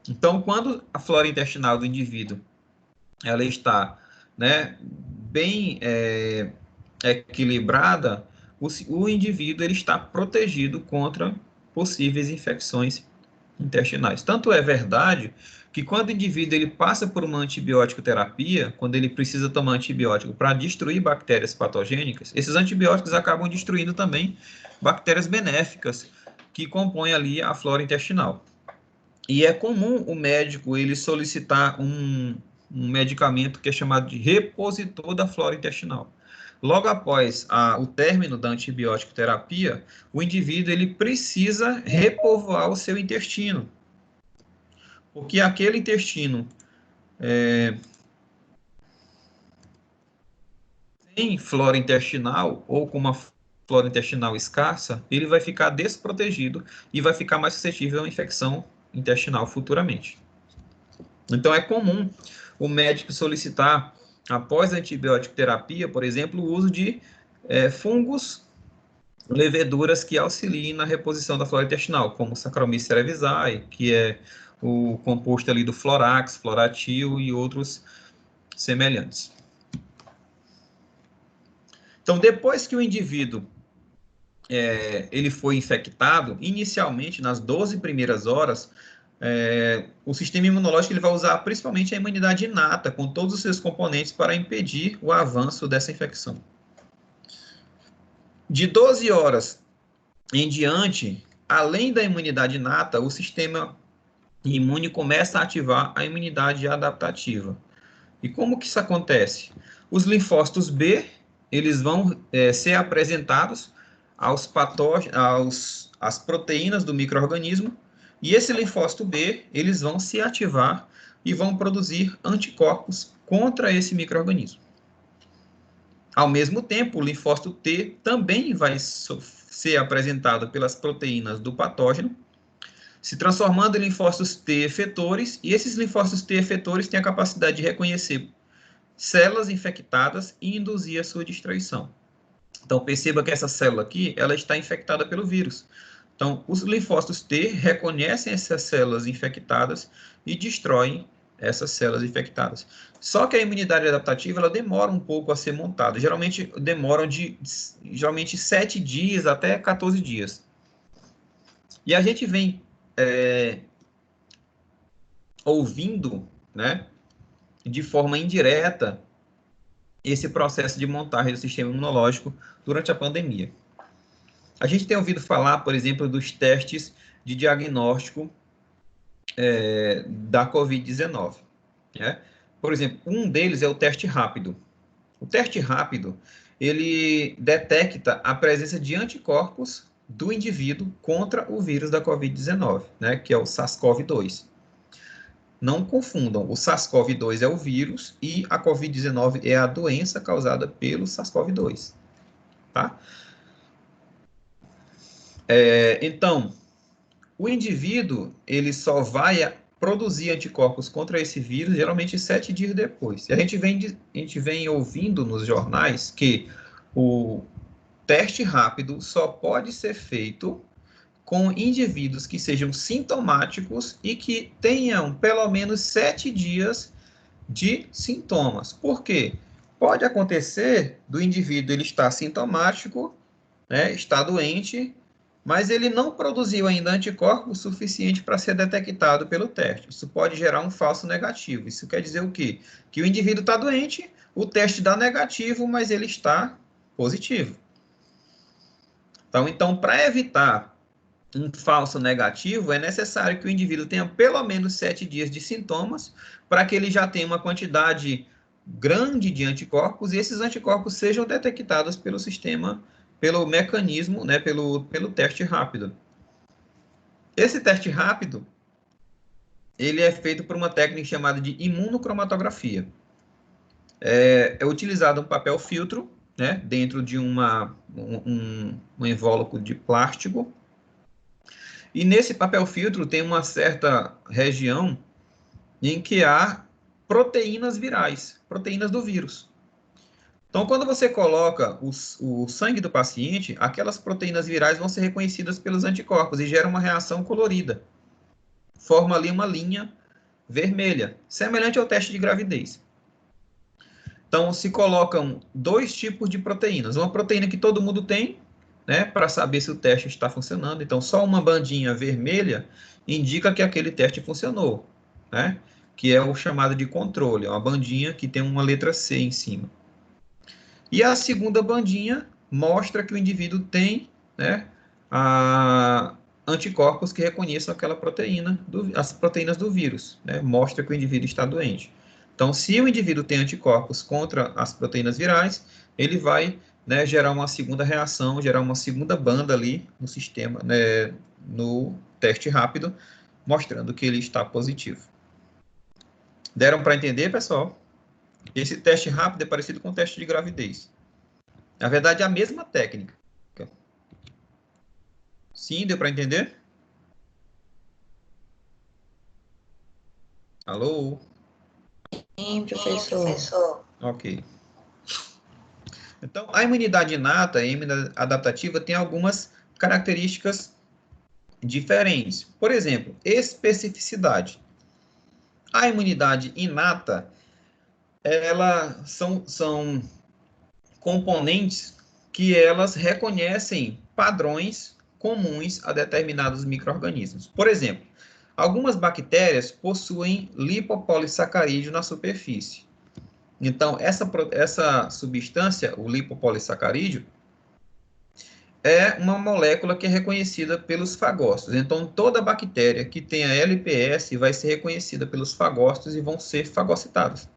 Então, quando a flora intestinal do indivíduo ela está, né, bem equilibrada, o indivíduo ele está protegido contra possíveis infecções intestinais. Tanto é verdade que quando o indivíduo ele passa por uma antibiótico terapia, quando ele precisa tomar antibiótico para destruir bactérias patogênicas, esses antibióticos acabam destruindo também bactérias benéficas que compõem ali a flora intestinal. E é comum o médico ele solicitar um medicamento que é chamado de repositor da flora intestinal. Logo após o término da antibiótico terapia, o indivíduo ele precisa repovoar o seu intestino, porque aquele intestino sem flora intestinal ou com uma flora intestinal escassa, ele vai ficar desprotegido e vai ficar mais suscetível a uma infecção intestinal futuramente. Então, é comum o médico solicitar, após a antibiótico terapia, por exemplo, o uso de fungos, leveduras que auxiliem na reposição da flora intestinal, como Saccharomyces cerevisiae, que é o composto ali do Florax, Floratil e outros semelhantes. Então, depois que o indivíduo ele foi infectado, inicialmente, nas 12 primeiras horas, o sistema imunológico ele vai usar principalmente a imunidade inata, com todos os seus componentes, para impedir o avanço dessa infecção. De 12 horas em diante, além da imunidade inata, o sistema imune começa a ativar a imunidade adaptativa. E como que isso acontece? Os linfócitos B, eles vão ser apresentados aos patógenos, às proteínas do micro-organismo, e esse linfócito B, eles vão se ativar e vão produzir anticorpos contra esse micro-organismo. Ao mesmo tempo, o linfócito T também vai ser apresentado pelas proteínas do patógeno, se transformando em linfócitos T efetores, e esses linfócitos T efetores têm a capacidade de reconhecer células infectadas e induzir a sua destruição. Então, perceba que essa célula aqui, ela está infectada pelo vírus. Então, os linfócitos T reconhecem essas células infectadas e destroem essas células infectadas. Só que a imunidade adaptativa, ela demora um pouco a ser montada. Geralmente, demoram 7 dias até 14 dias. E a gente vem ouvindo, né, de forma indireta, esse processo de montagem do sistema imunológico durante a pandemia. A gente tem ouvido falar, por exemplo, dos testes de diagnóstico da Covid-19. Né? Por exemplo, um deles é o teste rápido. O teste rápido, ele detecta a presença de anticorpos do indivíduo contra o vírus da Covid-19, né, que é o SARS-CoV-2. Não confundam, o SARS-CoV-2 é o vírus e a Covid-19 é a doença causada pelo SARS-CoV-2. Tá? Então, o indivíduo ele só vai produzir anticorpos contra esse vírus geralmente 7 dias depois. E a gente vem ouvindo nos jornais que o teste rápido só pode ser feito com indivíduos que sejam sintomáticos e que tenham pelo menos 7 dias de sintomas. Por quê? Pode acontecer do indivíduo ele estar sintomático, né, está doente, mas ele não produziu ainda anticorpos suficiente para ser detectado pelo teste. Isso pode gerar um falso negativo. Isso quer dizer o quê? Que o indivíduo está doente, o teste dá negativo, mas ele está positivo. Então para evitar um falso negativo, é necessário que o indivíduo tenha pelo menos 7 dias de sintomas, para que ele já tenha uma quantidade grande de anticorpos, e esses anticorpos sejam detectados pelo sistema, pelo mecanismo, né, pelo teste rápido. Esse teste rápido, ele é feito por uma técnica chamada de imunocromatografia. É utilizado um papel filtro, né, dentro de um invólucro de plástico, e nesse papel filtro tem uma certa região em que há proteínas virais, proteínas do vírus. Então, quando você coloca o sangue do paciente, aquelas proteínas virais vão ser reconhecidas pelos anticorpos e gera uma reação colorida. Forma ali uma linha vermelha, semelhante ao teste de gravidez. Então, se colocam 2 tipos de proteínas. Uma proteína que todo mundo tem, né, para saber se o teste está funcionando. Então, só uma bandinha vermelha indica que aquele teste funcionou, né? Que é o chamado de controle, é uma bandinha que tem uma letra C em cima. E a segunda bandinha mostra que o indivíduo tem, né, anticorpos que reconheçam aquela proteína, as proteínas do vírus, né? Mostra que o indivíduo está doente. Então, se o indivíduo tem anticorpos contra as proteínas virais, ele vai, né, gerar uma segunda reação, gerar uma segunda banda ali no sistema, né, no teste rápido, mostrando que ele está positivo. Deram para entender, pessoal? Esse teste rápido é parecido com o teste de gravidez. Na verdade, é a mesma técnica. Sim, deu para entender? Alô? Sim, professor. Ok. Então, a imunidade inata e a imunidade adaptativa tem algumas características diferentes. Por exemplo, especificidade. A imunidade inata, são componentes que elas reconhecem padrões comuns a determinados micro-organismos. Por exemplo, algumas bactérias possuem lipopolissacarídeo na superfície. Então, essa substância, o lipopolissacarídeo, é uma molécula que é reconhecida pelos fagócitos. Então, toda bactéria que tenha LPS vai ser reconhecida pelos fagócitos e vão ser fagocitadas,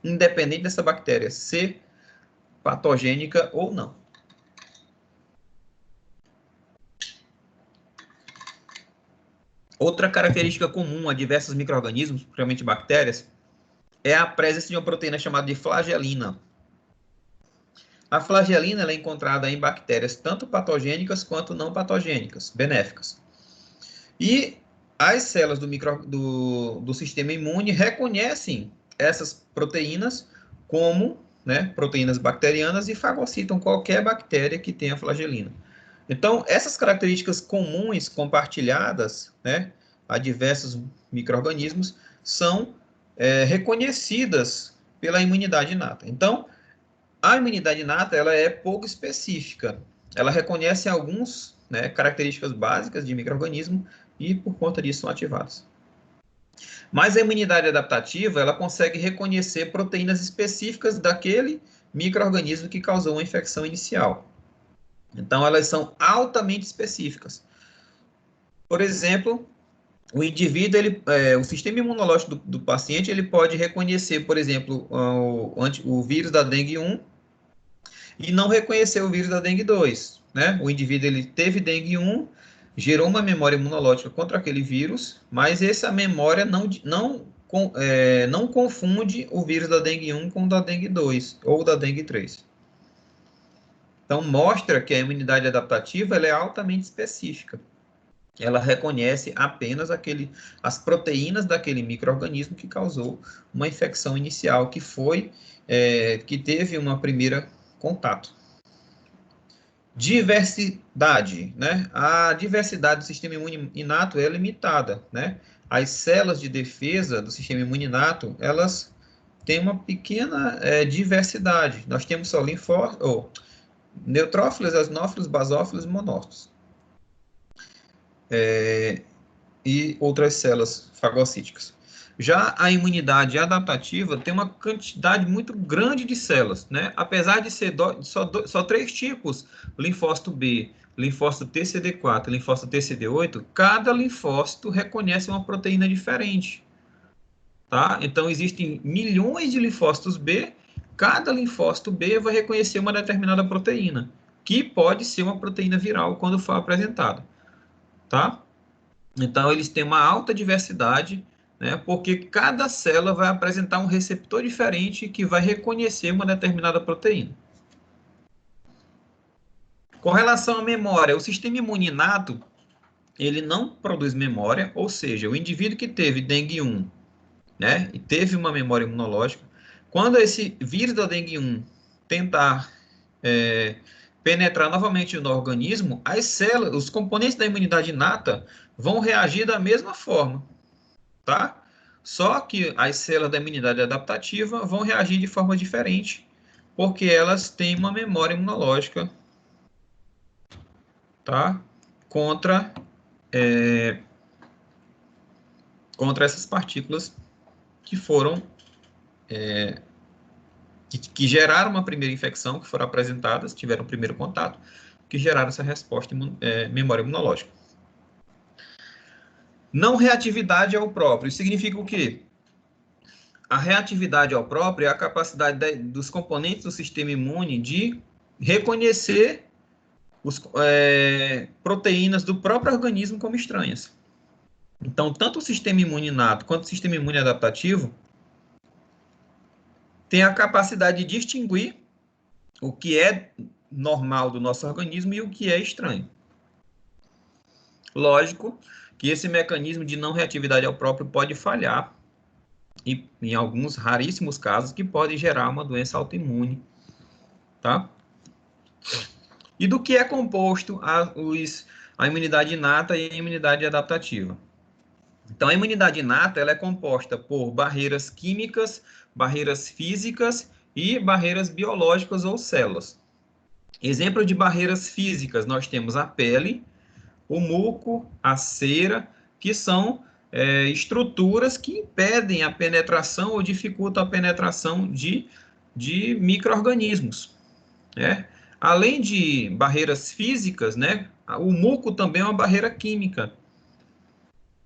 independente dessa bactéria ser patogênica ou não. Outra característica comum a diversos micro-organismos, principalmente bactérias, é a presença de uma proteína chamada de flagelina. A flagelina é encontrada em bactérias tanto patogênicas quanto não patogênicas, benéficas. E as células do sistema imune reconhecem essas proteínas como, né, proteínas bacterianas e fagocitam qualquer bactéria que tenha flagelina. Então, essas características comuns compartilhadas, né, a diversos micro-organismos são reconhecidas pela imunidade inata. Então, a imunidade inata ela é pouco específica. Ela reconhece algumas, né, características básicas de micro-organismo e, por conta disso, são ativadas. Mas a imunidade adaptativa ela consegue reconhecer proteínas específicas daquele micro-organismo que causou uma infecção inicial. Então, elas são altamente específicas. Por exemplo, o indivíduo, o sistema imunológico do paciente, ele pode reconhecer, por exemplo, o vírus da dengue 1 e não reconhecer o vírus da dengue 2, né? O indivíduo, ele teve dengue 1, gerou uma memória imunológica contra aquele vírus, mas essa memória não confunde o vírus da dengue 1 com o da dengue 2 ou da dengue 3. Então, mostra que a imunidade adaptativa ela é altamente específica. Ela reconhece apenas as proteínas daquele micro-organismo que causou uma infecção inicial, que teve uma primeira contato. Diversidade, né? A diversidade do sistema imune inato é limitada, né? As células de defesa do sistema imune inato, elas têm uma pequena diversidade. Nós temos só neutrófilos, eosinófilos, basófilos e monófilos. E outras células fagocíticas. Já a imunidade adaptativa tem uma quantidade muito grande de células, né? Apesar de ser só 3 tipos, linfócito B, linfócito TCD4 e linfócito TCD8, cada linfócito reconhece uma proteína diferente, tá? Então, existem milhões de linfócitos B, cada linfócito B vai reconhecer uma determinada proteína, que pode ser uma proteína viral quando for apresentada, tá? Então, eles têm uma alta diversidade, né, porque cada célula vai apresentar um receptor diferente que vai reconhecer uma determinada proteína. Com relação à memória, o sistema imune inato, ele não produz memória, ou seja, o indivíduo que teve dengue 1, né, e teve uma memória imunológica, quando esse vírus da dengue 1 tentar penetrar novamente no organismo, as células, os componentes da imunidade inata vão reagir da mesma forma, tá? Só que as células da imunidade adaptativa vão reagir de forma diferente, porque elas têm uma memória imunológica, tá? Contra essas partículas que foram que geraram uma primeira infecção, que foram apresentadas, tiveram o primeiro contato, que geraram essa resposta memória imunológica. Não reatividade ao próprio. Isso significa o quê? A reatividade ao próprio é a capacidade dos componentes do sistema imune de reconhecer proteínas do próprio organismo como estranhas. Então, tanto o sistema imune inato quanto o sistema imune adaptativo tem a capacidade de distinguir o que é normal do nosso organismo e o que é estranho. Lógico que esse mecanismo de não reatividade ao próprio pode falhar, e em alguns raríssimos casos, que pode gerar uma doença autoimune, tá? E do que é composto a imunidade inata e a imunidade adaptativa? Então, a imunidade inata ela é composta por barreiras químicas, barreiras físicas e barreiras biológicas ou células. Exemplo de barreiras físicas, nós temos a pele, o muco, a cera, que são estruturas que impedem a penetração ou dificultam a penetração de micro-organismos, né? Além de barreiras físicas, né, o muco também é uma barreira química,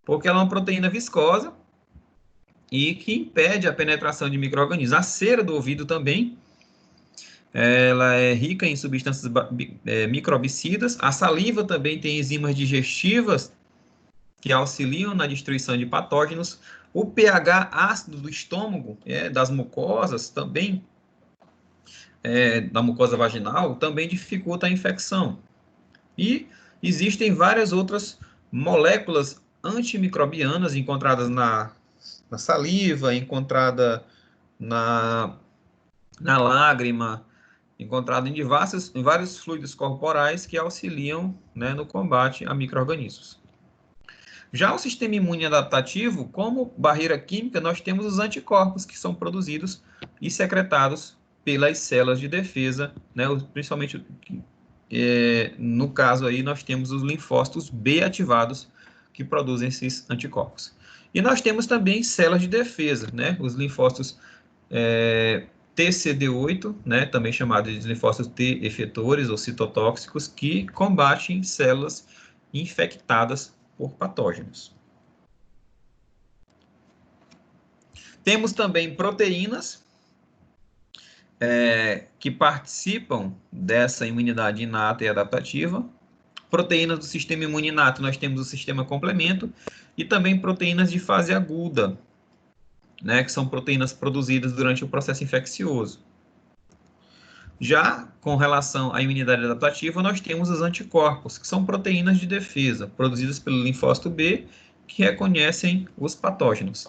porque ela é uma proteína viscosa e que impede a penetração de micro-organismos. A cera do ouvido também, ela é rica em substâncias microbicidas. A saliva também tem enzimas digestivas que auxiliam na destruição de patógenos. O pH ácido do estômago, das mucosas, também, da mucosa vaginal, também dificulta a infecção. E existem várias outras moléculas antimicrobianas encontradas na saliva, encontrada na lágrima, encontrada em vários fluidos corporais que auxiliam, né, no combate a micro-organismos. Já o sistema imune adaptativo, como barreira química, nós temos os anticorpos que são produzidos e secretados pelas células de defesa, né, principalmente no caso aí nós temos os linfócitos B ativados que produzem esses anticorpos. E nós temos também células de defesa, né, os linfócitos TCD8, né, também chamados de linfócitos T efetores ou citotóxicos, que combatem células infectadas por patógenos. Temos também proteínas que participam dessa imunidade inata e adaptativa. Proteínas do sistema imune inato, nós temos o sistema complemento, e também proteínas de fase aguda, né, que são proteínas produzidas durante o processo infeccioso. Já com relação à imunidade adaptativa, nós temos os anticorpos, que são proteínas de defesa, produzidas pelo linfócito B, que reconhecem os patógenos.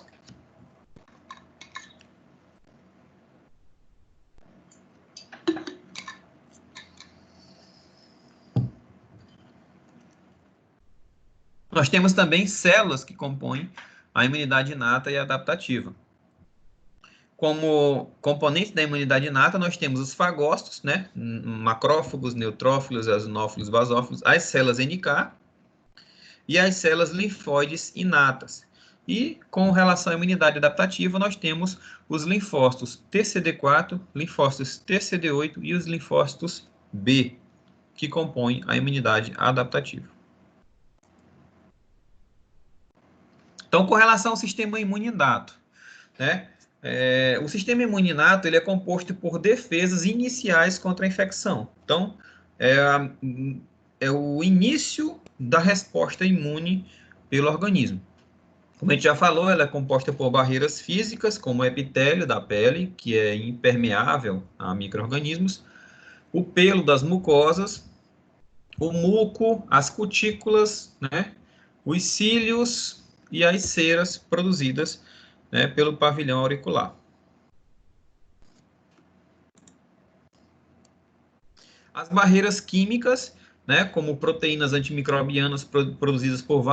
Nós temos também células que compõem a imunidade inata e adaptativa. Como componentes da imunidade inata, nós temos os fagócitos, né? Macrófagos, neutrófilos, eosinófilos, basófilos, as células NK e as células linfóides inatas. E com relação à imunidade adaptativa, nós temos os linfócitos TCD4, linfócitos TCD8 e os linfócitos B, que compõem a imunidade adaptativa. Então, com relação ao sistema imune inato, né? O sistema imune inato ele é composto por defesas iniciais contra a infecção. Então, é o início da resposta imune pelo organismo. Como a gente já falou, ela é composta por barreiras físicas, como o epitélio da pele, que é impermeável a micro-organismos, o pelo das mucosas, o muco, as cutículas, né, os cílios e as ceras produzidas, né, pelo pavilhão auricular. As barreiras químicas, né, como proteínas antimicrobianas produzidas por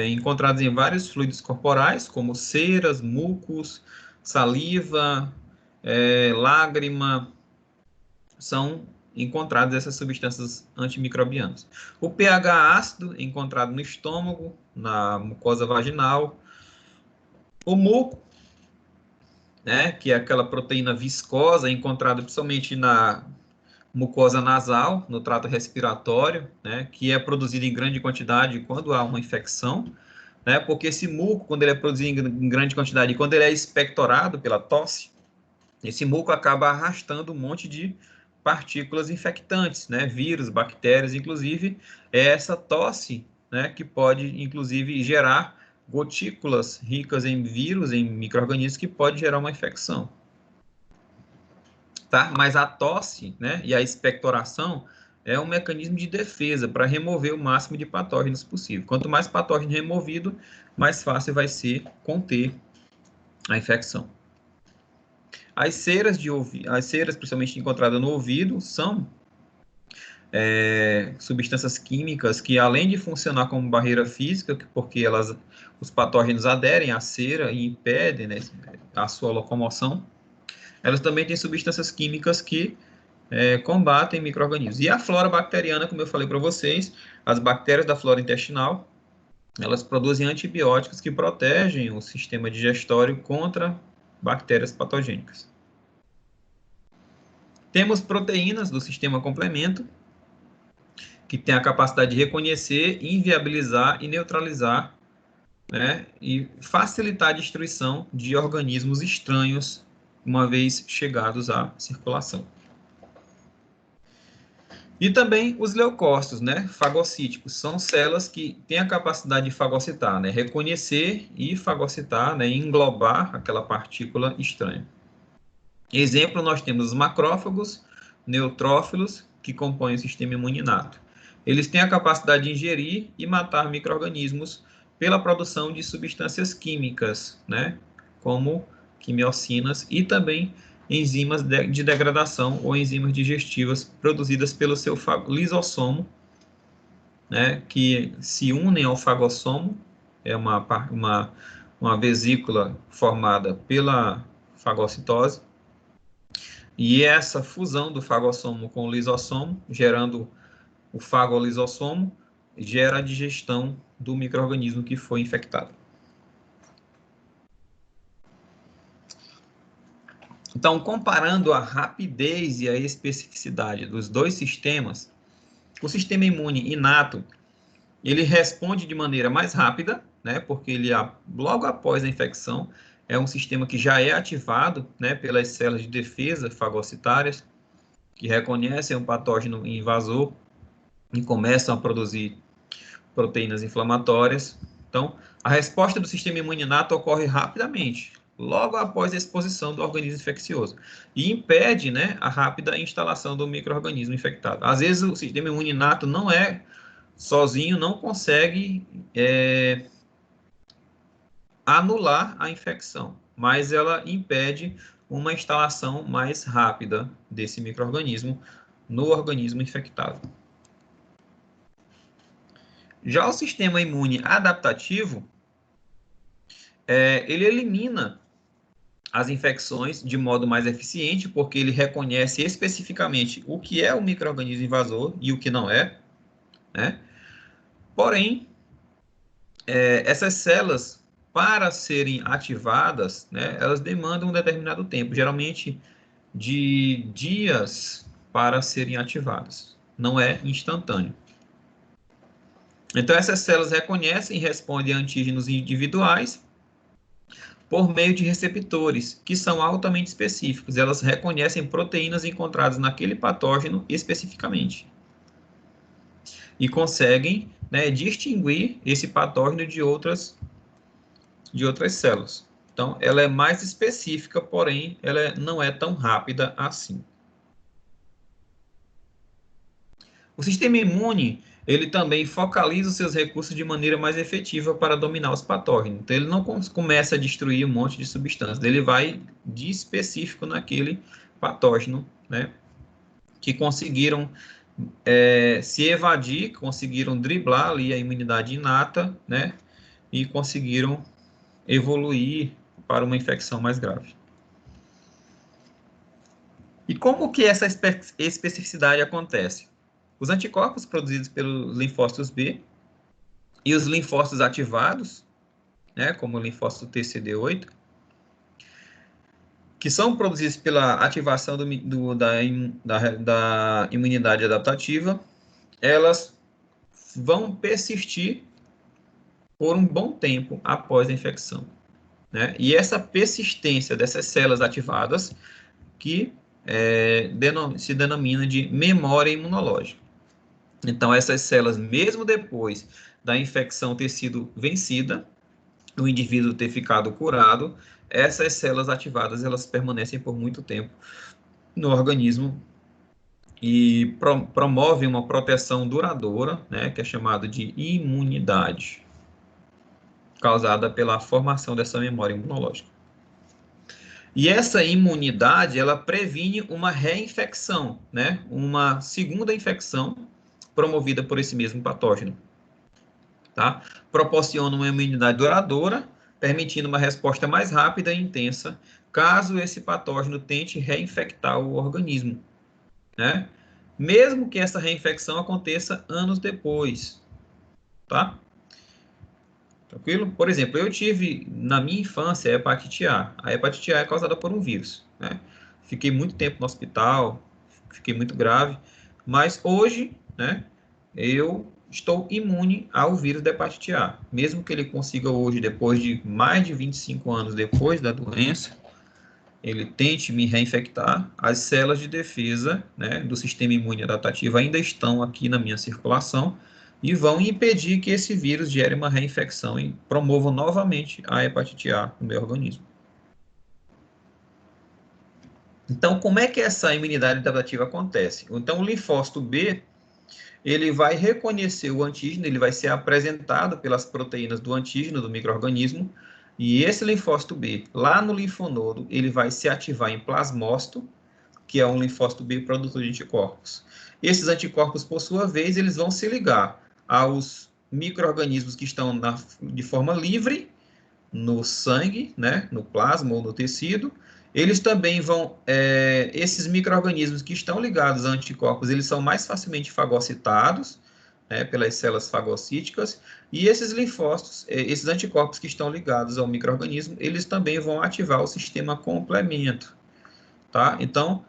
encontradas em vários fluidos corporais, como ceras, mucos, saliva, lágrima, são encontradas essas substâncias antimicrobianas. O pH ácido encontrado no estômago, na mucosa vaginal, o muco, né, que é aquela proteína viscosa encontrada principalmente na mucosa nasal, no trato respiratório, né, que é produzida em grande quantidade quando há uma infecção, né, porque esse muco, quando ele é produzido em grande quantidade e quando ele é expectorado pela tosse, esse muco acaba arrastando um monte de partículas infectantes, né, vírus, bactérias, inclusive essa tosse, né, que pode inclusive gerar gotículas ricas em vírus, em micro-organismos, que pode gerar uma infecção. Tá? Mas a tosse, né, e a expectoração é um mecanismo de defesa para remover o máximo de patógenos possível. Quanto mais patógeno removido, mais fácil vai ser conter a infecção. As ceras, principalmente encontradas no ouvido, são substâncias químicas que, além de funcionar como barreira física, porque os patógenos aderem à cera e impedem, né, a sua locomoção, elas também têm substâncias químicas que combatem micro-organismos. E a flora bacteriana, como eu falei para vocês, as bactérias da flora intestinal, elas produzem antibióticos que protegem o sistema digestório contra bactérias patogênicas. Temos proteínas do sistema complemento, que tem a capacidade de reconhecer, inviabilizar e neutralizar, né, e facilitar a destruição de organismos estranhos, uma vez chegados à circulação. E também os leucócitos, né, fagocíticos, são células que têm a capacidade de fagocitar, né, reconhecer e fagocitar, né, englobar aquela partícula estranha. Exemplo, nós temos os macrófagos, neutrófilos, que compõem o sistema imune inato. Eles têm a capacidade de ingerir e matar micro-organismos pela produção de substâncias químicas, né, como quimiocinas e também enzimas de degradação ou enzimas digestivas produzidas pelo seu lisossomo, né, que se unem ao fagossomo, é uma vesícula formada pela fagocitose, e essa fusão do fagossomo com o lisossomo, gerando o fagolisossomo, gera a digestão do micro-organismo que foi infectado. Então, comparando a rapidez e a especificidade dos dois sistemas, o sistema imune inato, ele responde de maneira mais rápida, né, porque ele, logo após a infecção, é um sistema que já é ativado, né, pelas células de defesa fagocitárias, que reconhecem o patógeno invasor e começam a produzir proteínas inflamatórias. Então, a resposta do sistema imune inato ocorre rapidamente, logo após a exposição do organismo infeccioso, e impede, né, a rápida instalação do micro-organismo infectado. Às vezes, o sistema imune inato sozinho não consegue anular a infecção, mas ela impede uma instalação mais rápida desse micro-organismo no organismo infectado. Já o sistema imune adaptativo, ele elimina as infecções de modo mais eficiente, porque ele reconhece especificamente o que é o micro-organismo invasor e o que não é, né? Porém, essas células, para serem ativadas, né, elas demandam um determinado tempo, geralmente de dias para serem ativadas. Não é instantâneo. Então, essas células reconhecem e respondem a antígenos individuais por meio de receptores, que são altamente específicos. Elas reconhecem proteínas encontradas naquele patógeno especificamente. E conseguem, né, distinguir esse patógeno de outras células. Então, ela é mais específica, porém, ela não é tão rápida assim. O sistema imune, ele também focaliza os seus recursos de maneira mais efetiva para dominar os patógenos. Então, ele não começa a destruir um monte de substâncias, ele vai de específico naquele patógeno, né, que conseguiram se evadir, conseguiram driblar ali a imunidade inata, né, e conseguiram evoluir para uma infecção mais grave. E como que essa especificidade acontece? Os anticorpos produzidos pelos linfócitos B e os linfócitos ativados, né, como o linfócito TCD8, que são produzidos pela ativação da imunidade adaptativa, elas vão persistir por um bom tempo após a infecção, né? E essa persistência dessas células ativadas que se denomina de memória imunológica. Então, essas células, mesmo depois da infecção ter sido vencida, o indivíduo ter ficado curado, essas células ativadas, elas permanecem por muito tempo no organismo e promovem uma proteção duradoura, né, que é chamada de imunidade, causada pela formação dessa memória imunológica. E essa imunidade, ela previne uma reinfecção, né, uma segunda infecção promovida por esse mesmo patógeno. Tá? Proporciona uma imunidade duradoura, permitindo uma resposta mais rápida e intensa, caso esse patógeno tente reinfectar o organismo, né? Mesmo que essa reinfecção aconteça anos depois, tá? Tranquilo? Por exemplo, eu tive, na minha infância, a hepatite A. A hepatite A é causada por um vírus, né? Fiquei muito tempo no hospital, fiquei muito grave, mas hoje, né, eu estou imune ao vírus da hepatite A. Mesmo que ele consiga hoje, depois de mais de 25 anos depois da doença, ele tente me reinfectar, as células de defesa, né, do sistema imune adaptativo ainda estão aqui na minha circulação e vão impedir que esse vírus gere uma reinfecção e promova novamente a hepatite A no meu organismo. Então, como é que essa imunidade adaptativa acontece? Então, o linfócito B, ele vai reconhecer o antígeno, ele vai ser apresentado pelas proteínas do antígeno do micro-organismo, e esse linfócito B, lá no linfonodo, ele vai se ativar em plasmócito, que é um linfócito B produtor de anticorpos. Esses anticorpos, por sua vez, eles vão se ligar aos micro-organismos que estão de forma livre no sangue, né, no plasma ou no tecido. Eles também vão, esses micro-organismos que estão ligados a anticorpos, eles são mais facilmente fagocitados, né, pelas células fagocíticas, e esses linfócitos, esses anticorpos que estão ligados ao micro-organismo, eles também vão ativar o sistema complemento, tá? Então,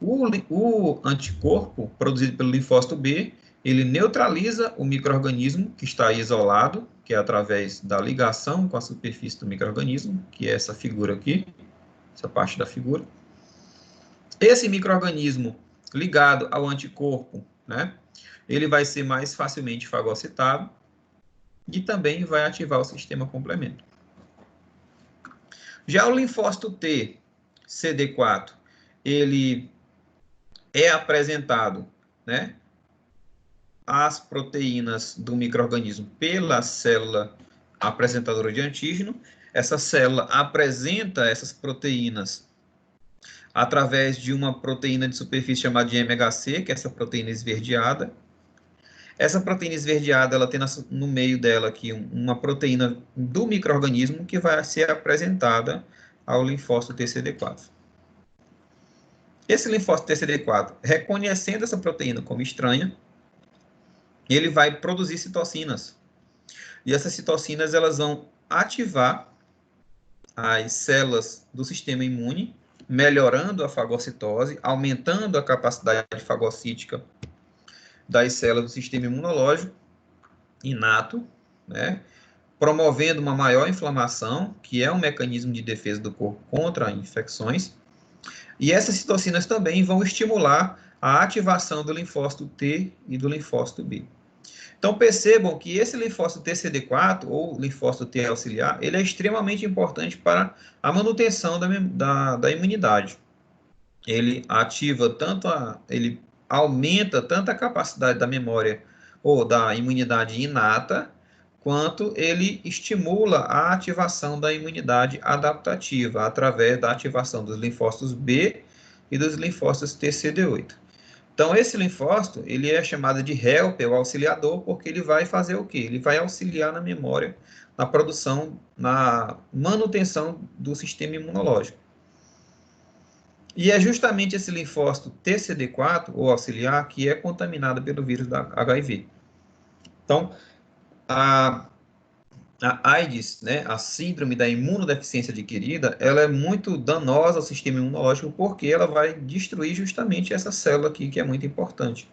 o anticorpo produzido pelo linfócito B, ele neutraliza o micro-organismo que está isolado, que é através da ligação com a superfície do micro-organismo, que é essa figura aqui, essa parte da figura. Esse micro-organismo ligado ao anticorpo, né, ele vai ser mais facilmente fagocitado e também vai ativar o sistema complemento. Já o linfócito T, CD4, ele é apresentado, né, as proteínas do micro-organismo pela célula apresentadora de antígeno. Essa célula apresenta essas proteínas através de uma proteína de superfície chamada de MHC, que é essa proteína esverdeada. Essa proteína esverdeada, ela tem no meio dela aqui uma proteína do micro-organismo que vai ser apresentada ao linfócito TCD4. Esse linfócito TCD4, reconhecendo essa proteína como estranha, ele vai produzir citocinas. E essas citocinas, elas vão ativar as células do sistema imune, melhorando a fagocitose, aumentando a capacidade fagocítica das células do sistema imunológico inato, né? Promovendo uma maior inflamação, que é um mecanismo de defesa do corpo contra infecções. E essas citocinas também vão estimular a ativação do linfócito T e do linfócito B. Então, percebam que esse linfócito TCD4, ou linfócito T auxiliar, ele é extremamente importante para a manutenção da imunidade. Ele ativa tanto ele aumenta tanto a capacidade da memória ou da imunidade inata, quanto ele estimula a ativação da imunidade adaptativa, através da ativação dos linfócitos B e dos linfócitos TCD8. Então, esse linfócito, ele é chamado de helper, o auxiliador, porque ele vai fazer o quê? Ele vai auxiliar na memória, na produção, na manutenção do sistema imunológico. E é justamente esse linfócito TCD4, ou auxiliar, que é contaminado pelo vírus da HIV. Então, a AIDS, né, a síndrome da imunodeficiência adquirida, ela é muito danosa ao sistema imunológico porque ela vai destruir justamente essa célula aqui, que é muito importante.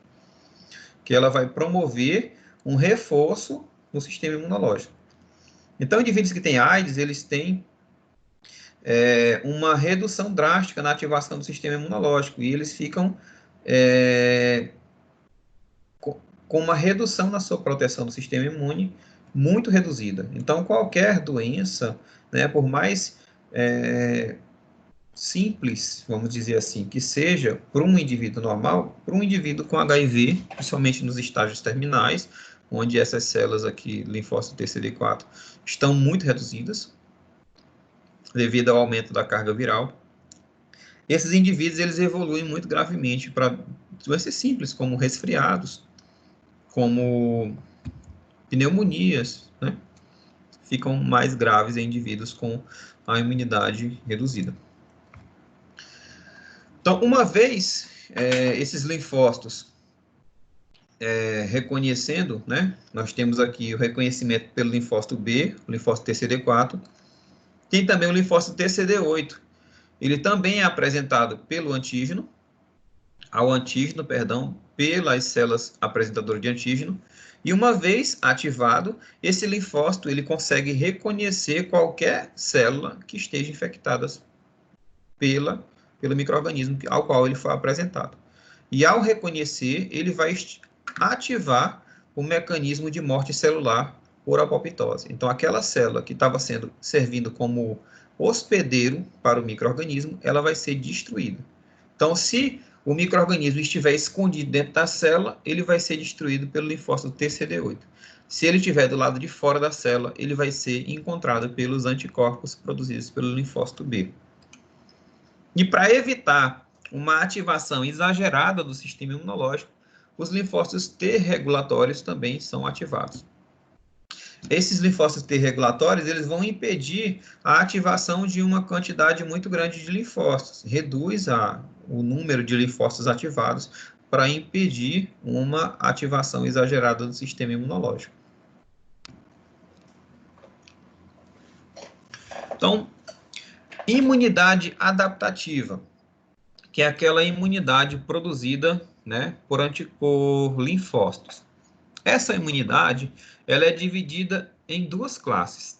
Que ela vai promover um reforço no sistema imunológico. Então, indivíduos que têm AIDS, eles têm uma redução drástica na ativação do sistema imunológico e eles ficam com uma redução na sua proteção do sistema imune muito reduzida. Então, qualquer doença, né, por mais simples, vamos dizer assim, que seja para um indivíduo normal, para um indivíduo com HIV, principalmente nos estágios terminais, onde essas células aqui, linfócito TCD4, estão muito reduzidas, devido ao aumento da carga viral. Esses indivíduos, eles evoluem muito gravemente para doenças simples, como resfriados, como pneumonias, né? Ficam mais graves em indivíduos com a imunidade reduzida. Então, uma vez esses linfócitos reconhecendo, né? Nós temos aqui o reconhecimento pelo linfócito B, o linfócito TCD4, tem também o linfócito TCD8. Ele também é apresentado pelo antígeno, pelas células apresentadoras de antígeno, e uma vez ativado, esse linfócito ele consegue reconhecer qualquer célula que esteja infectada pelo micro-organismo ao qual ele foi apresentado. E ao reconhecer, ele vai ativar o mecanismo de morte celular por apoptose. Então, aquela célula que estava servindo como hospedeiro para o micro-organismo, ela vai ser destruída. Então, se o micro-organismo estiver escondido dentro da célula, ele vai ser destruído pelo linfócito TCD8. Se ele estiver do lado de fora da célula, ele vai ser encontrado pelos anticorpos produzidos pelo linfócito B. E para evitar uma ativação exagerada do sistema imunológico, os linfócitos T regulatórios também são ativados. Esses linfócitos T regulatórios, eles vão impedir a ativação de uma quantidade muito grande de linfócitos, reduz o número de linfócitos ativados para impedir uma ativação exagerada do sistema imunológico. Então, imunidade adaptativa, que é aquela imunidade produzida, né, por linfócitos. Essa imunidade, ela é dividida em duas classes.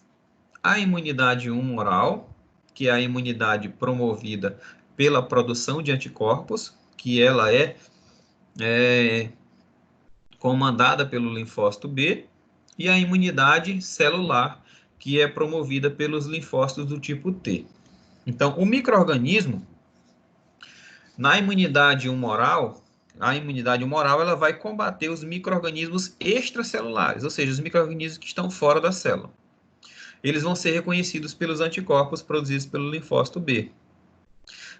A imunidade humoral, que é a imunidade promovida pela produção de anticorpos, que ela é comandada pelo linfócito B, e a imunidade celular, que é promovida pelos linfócitos do tipo T. Então, o micro-organismo, na imunidade humoral, ela vai combater os micro-organismos extracelulares, ou seja, os micro-organismos que estão fora da célula. Eles vão ser reconhecidos pelos anticorpos produzidos pelo linfócito B.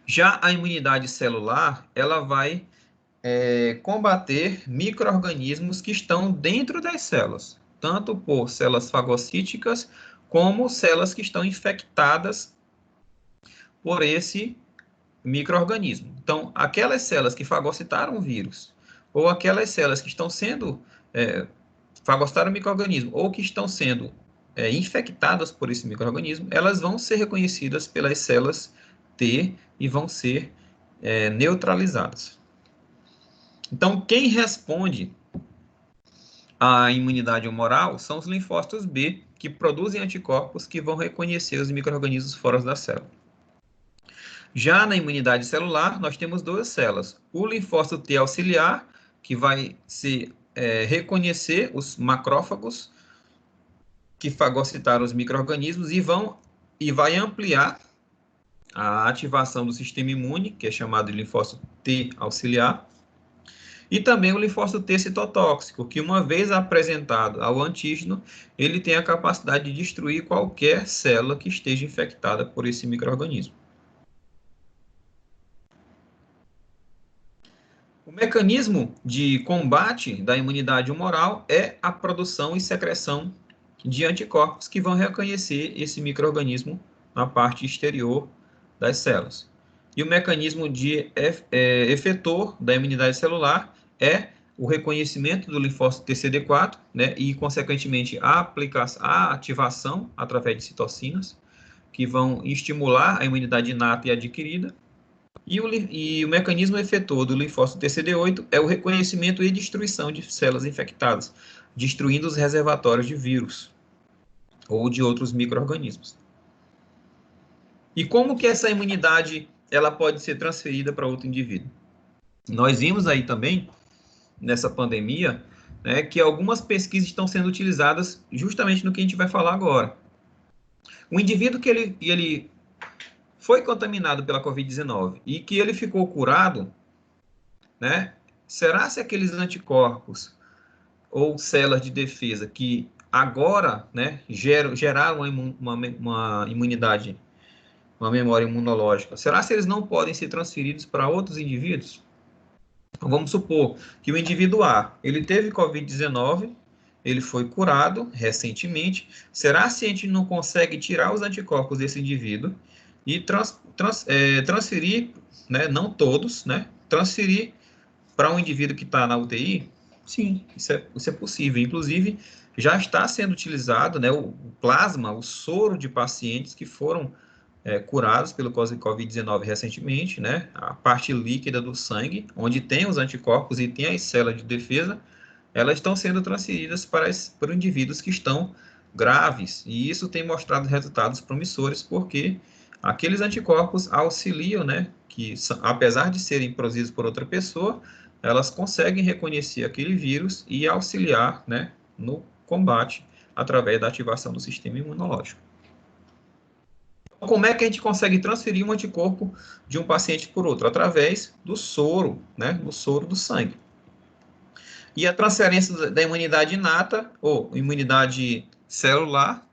Já a imunidade celular, ela vai combater micro-organismos que estão dentro das células, tanto por células fagocíticas como células que estão infectadas por esse micro-organismo. Então, aquelas células que fagocitaram o vírus, ou aquelas células que estão sendo fagocitaram o micro-organismo, ou que estão sendo infectadas por esse micro-organismo, elas vão ser reconhecidas pelas células T e vão ser neutralizadas. Então, quem responde à imunidade humoral são os linfócitos B, que produzem anticorpos que vão reconhecer os micro-organismos fora da célula. Já na imunidade celular, nós temos duas células. O linfócito T auxiliar, que vai reconhecer os macrófagos que fagocitaram os micro-organismos e vai ampliar a ativação do sistema imune, que é chamado de linfócito T auxiliar. E também o linfócito T citotóxico, que uma vez apresentado ao antígeno, ele tem a capacidade de destruir qualquer célula que esteja infectada por esse micro-organismo. O mecanismo de combate da imunidade humoral é a produção e secreção de anticorpos que vão reconhecer esse micro-organismo na parte exterior das células. E o mecanismo de efetor da imunidade celular é o reconhecimento do linfócito TCD4, né, e, consequentemente, a ativação através de citocinas, que vão estimular a imunidade inata e adquirida. E o mecanismo efetor do linfócito TCD8 é o reconhecimento e destruição de células infectadas, destruindo os reservatórios de vírus ou de outros micro-organismos. E como que essa imunidade ela pode ser transferida para outro indivíduo? Nós vimos aí também, nessa pandemia, né, que algumas pesquisas estão sendo utilizadas justamente no que a gente vai falar agora. O indivíduo que ele foi contaminado pela Covid-19 e que ele ficou curado, né, será se aqueles anticorpos ou células de defesa que agora, né, geraram uma imunidade, uma memória imunológica, será se eles não podem ser transferidos para outros indivíduos? Então, vamos supor que o indivíduo A, ele teve Covid-19, ele foi curado recentemente, será se a gente não consegue tirar os anticorpos desse indivíduo e transferir, né, não todos, né, transferir para um indivíduo que está na UTI? Sim, isso é possível. Inclusive, já está sendo utilizado, né, o plasma, o soro de pacientes que foram curados pelo Covid-19 recentemente, né, a parte líquida do sangue, onde tem os anticorpos e tem as células de defesa, elas estão sendo transferidas para indivíduos que estão graves, e isso tem mostrado resultados promissores, porque aqueles anticorpos auxiliam, né, que apesar de serem produzidos por outra pessoa, elas conseguem reconhecer aquele vírus e auxiliar, né, no combate através da ativação do sistema imunológico. Como é que a gente consegue transferir um anticorpo de um paciente por outro? Através do soro, né, do soro do sangue. E a transferência da imunidade inata, ou imunidade celular,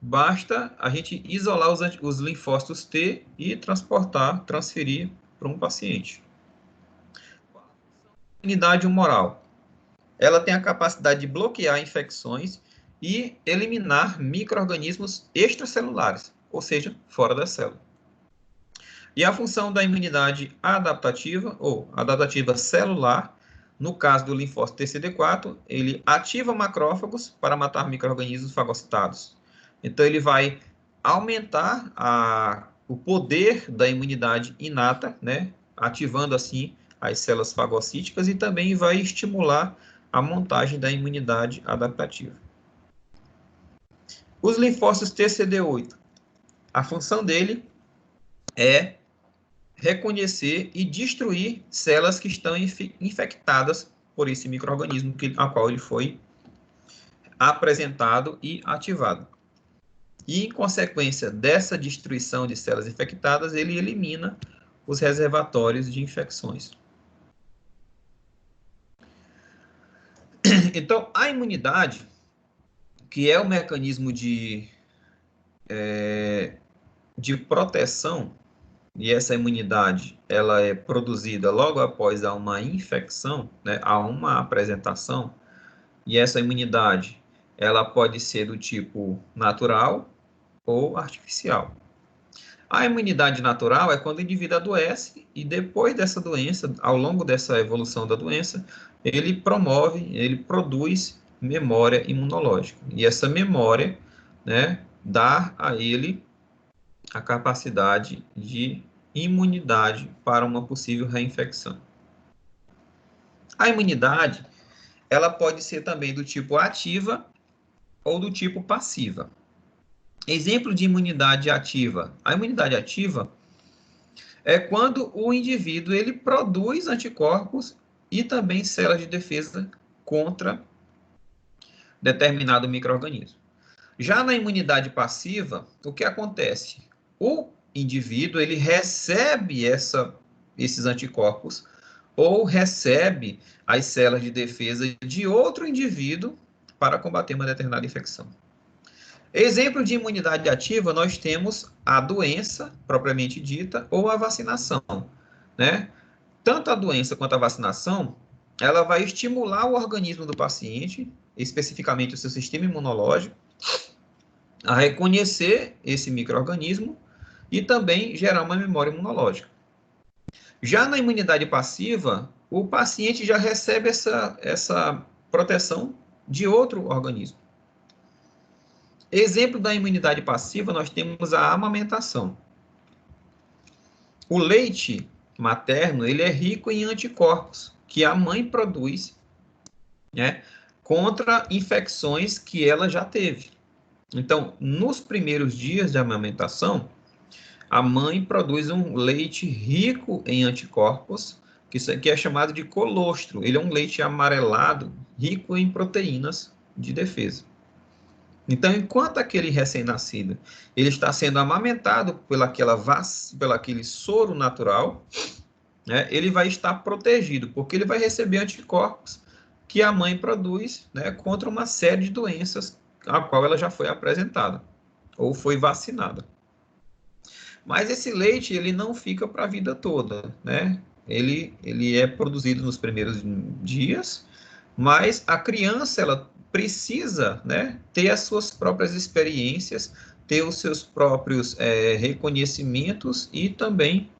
basta a gente isolar os linfócitos T e transferir para um paciente. A imunidade humoral, ela tem a capacidade de bloquear infecções e eliminar micro-organismos extracelulares, ou seja, fora da célula. E a função da imunidade adaptativa, ou adaptativa celular, no caso do linfócito TCD4, ele ativa macrófagos para matar micro-organismos fagocitados. Então, ele vai aumentar o poder da imunidade inata, né, ativando assim as células fagocíticas e também vai estimular a montagem da imunidade adaptativa. Os linfócitos TCD8, a função dele é reconhecer e destruir células que estão infectadas por esse micro-organismo a qual ele foi apresentado e ativado. E, em consequência dessa destruição de células infectadas, ele elimina os reservatórios de infecções. Então, a imunidade, que é o mecanismo de proteção e essa imunidade ela é produzida logo após uma infecção, né, a uma apresentação, e essa imunidade ela pode ser do tipo natural ou artificial. A imunidade natural é quando o indivíduo adoece e depois dessa doença, ao longo dessa evolução da doença, ele produz memória imunológica. E essa memória, né, dá a ele a capacidade de imunidade para uma possível reinfecção. A imunidade, ela pode ser também do tipo ativa ou do tipo passiva. Exemplo de imunidade ativa. A imunidade ativa é quando o indivíduo ele produz anticorpos e também células de defesa contra determinado micro-organismo. Já na imunidade passiva, o que acontece? O indivíduo ele recebe esses anticorpos ou recebe as células de defesa de outro indivíduo para combater uma determinada infecção. Exemplo de imunidade ativa, nós temos a doença propriamente dita ou a vacinação, né? Tanto a doença quanto a vacinação, ela vai estimular o organismo do paciente, especificamente o seu sistema imunológico, a reconhecer esse micro-organismo e também gerar uma memória imunológica. Já na imunidade passiva, o paciente já recebe essa proteção de outro organismo. Exemplo da imunidade passiva, nós temos a amamentação. O leite materno, ele é rico em anticorpos, que a mãe produz, né, contra infecções que ela já teve. Então, nos primeiros dias de amamentação, a mãe produz um leite rico em anticorpos, que isso aqui é chamado de colostro. Ele é um leite amarelado, rico em proteínas de defesa. Então, enquanto aquele recém-nascido ele está sendo amamentado pelo aquele soro natural, né, ele vai estar protegido, porque ele vai receber anticorpos que a mãe produz, né, contra uma série de doenças a qual ela já foi apresentada ou foi vacinada. Mas esse leite ele não fica para a vida toda, né? Ele é produzido nos primeiros dias, mas a criança ela precisa, né, ter as suas próprias experiências, ter os seus próprios reconhecimentos e também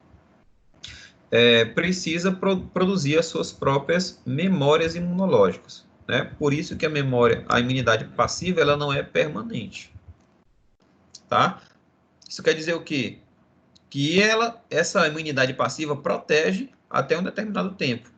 precisa produzir as suas próprias memórias imunológicas, né? Por isso que a imunidade passiva, ela não é permanente, tá? Isso quer dizer o quê? Que essa imunidade passiva protege até um determinado tempo,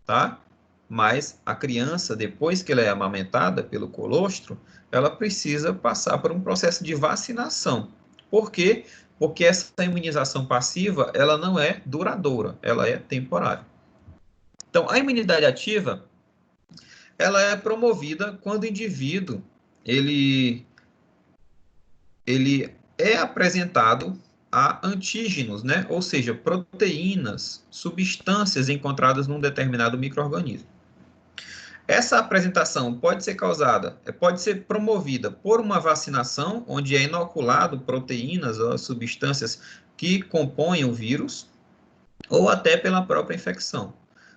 tá? Mas a criança, depois que ela é amamentada pelo colostro, ela precisa passar por um processo de vacinação. Por quê? Porque essa imunização passiva, ela não é duradoura, ela é temporária. Então, a imunidade ativa, ela é promovida quando o indivíduo, ele é apresentado a antígenos, né? Ou seja, proteínas, substâncias encontradas num determinado micro-organismo. Essa apresentação pode ser promovida por uma vacinação, onde é inoculado proteínas ou substâncias que compõem o vírus, ou até pela própria infecção.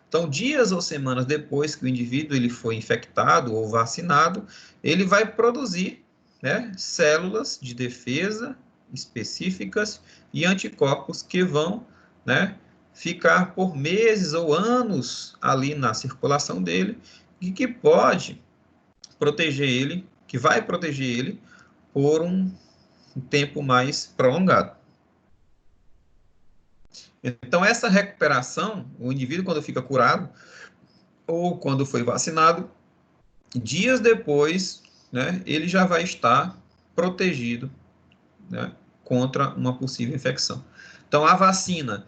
Então, dias ou semanas depois que o indivíduo ele foi infectado ou vacinado, ele vai produzir, né, células de defesa específicas e anticorpos que vão, né, ficar por meses ou anos ali na circulação dele e que pode proteger ele, que vai proteger ele por um tempo mais prolongado. Então, essa recuperação, o indivíduo quando fica curado ou quando foi vacinado, dias depois, né, ele já vai estar protegido, né, contra uma possível infecção. Então, a vacina,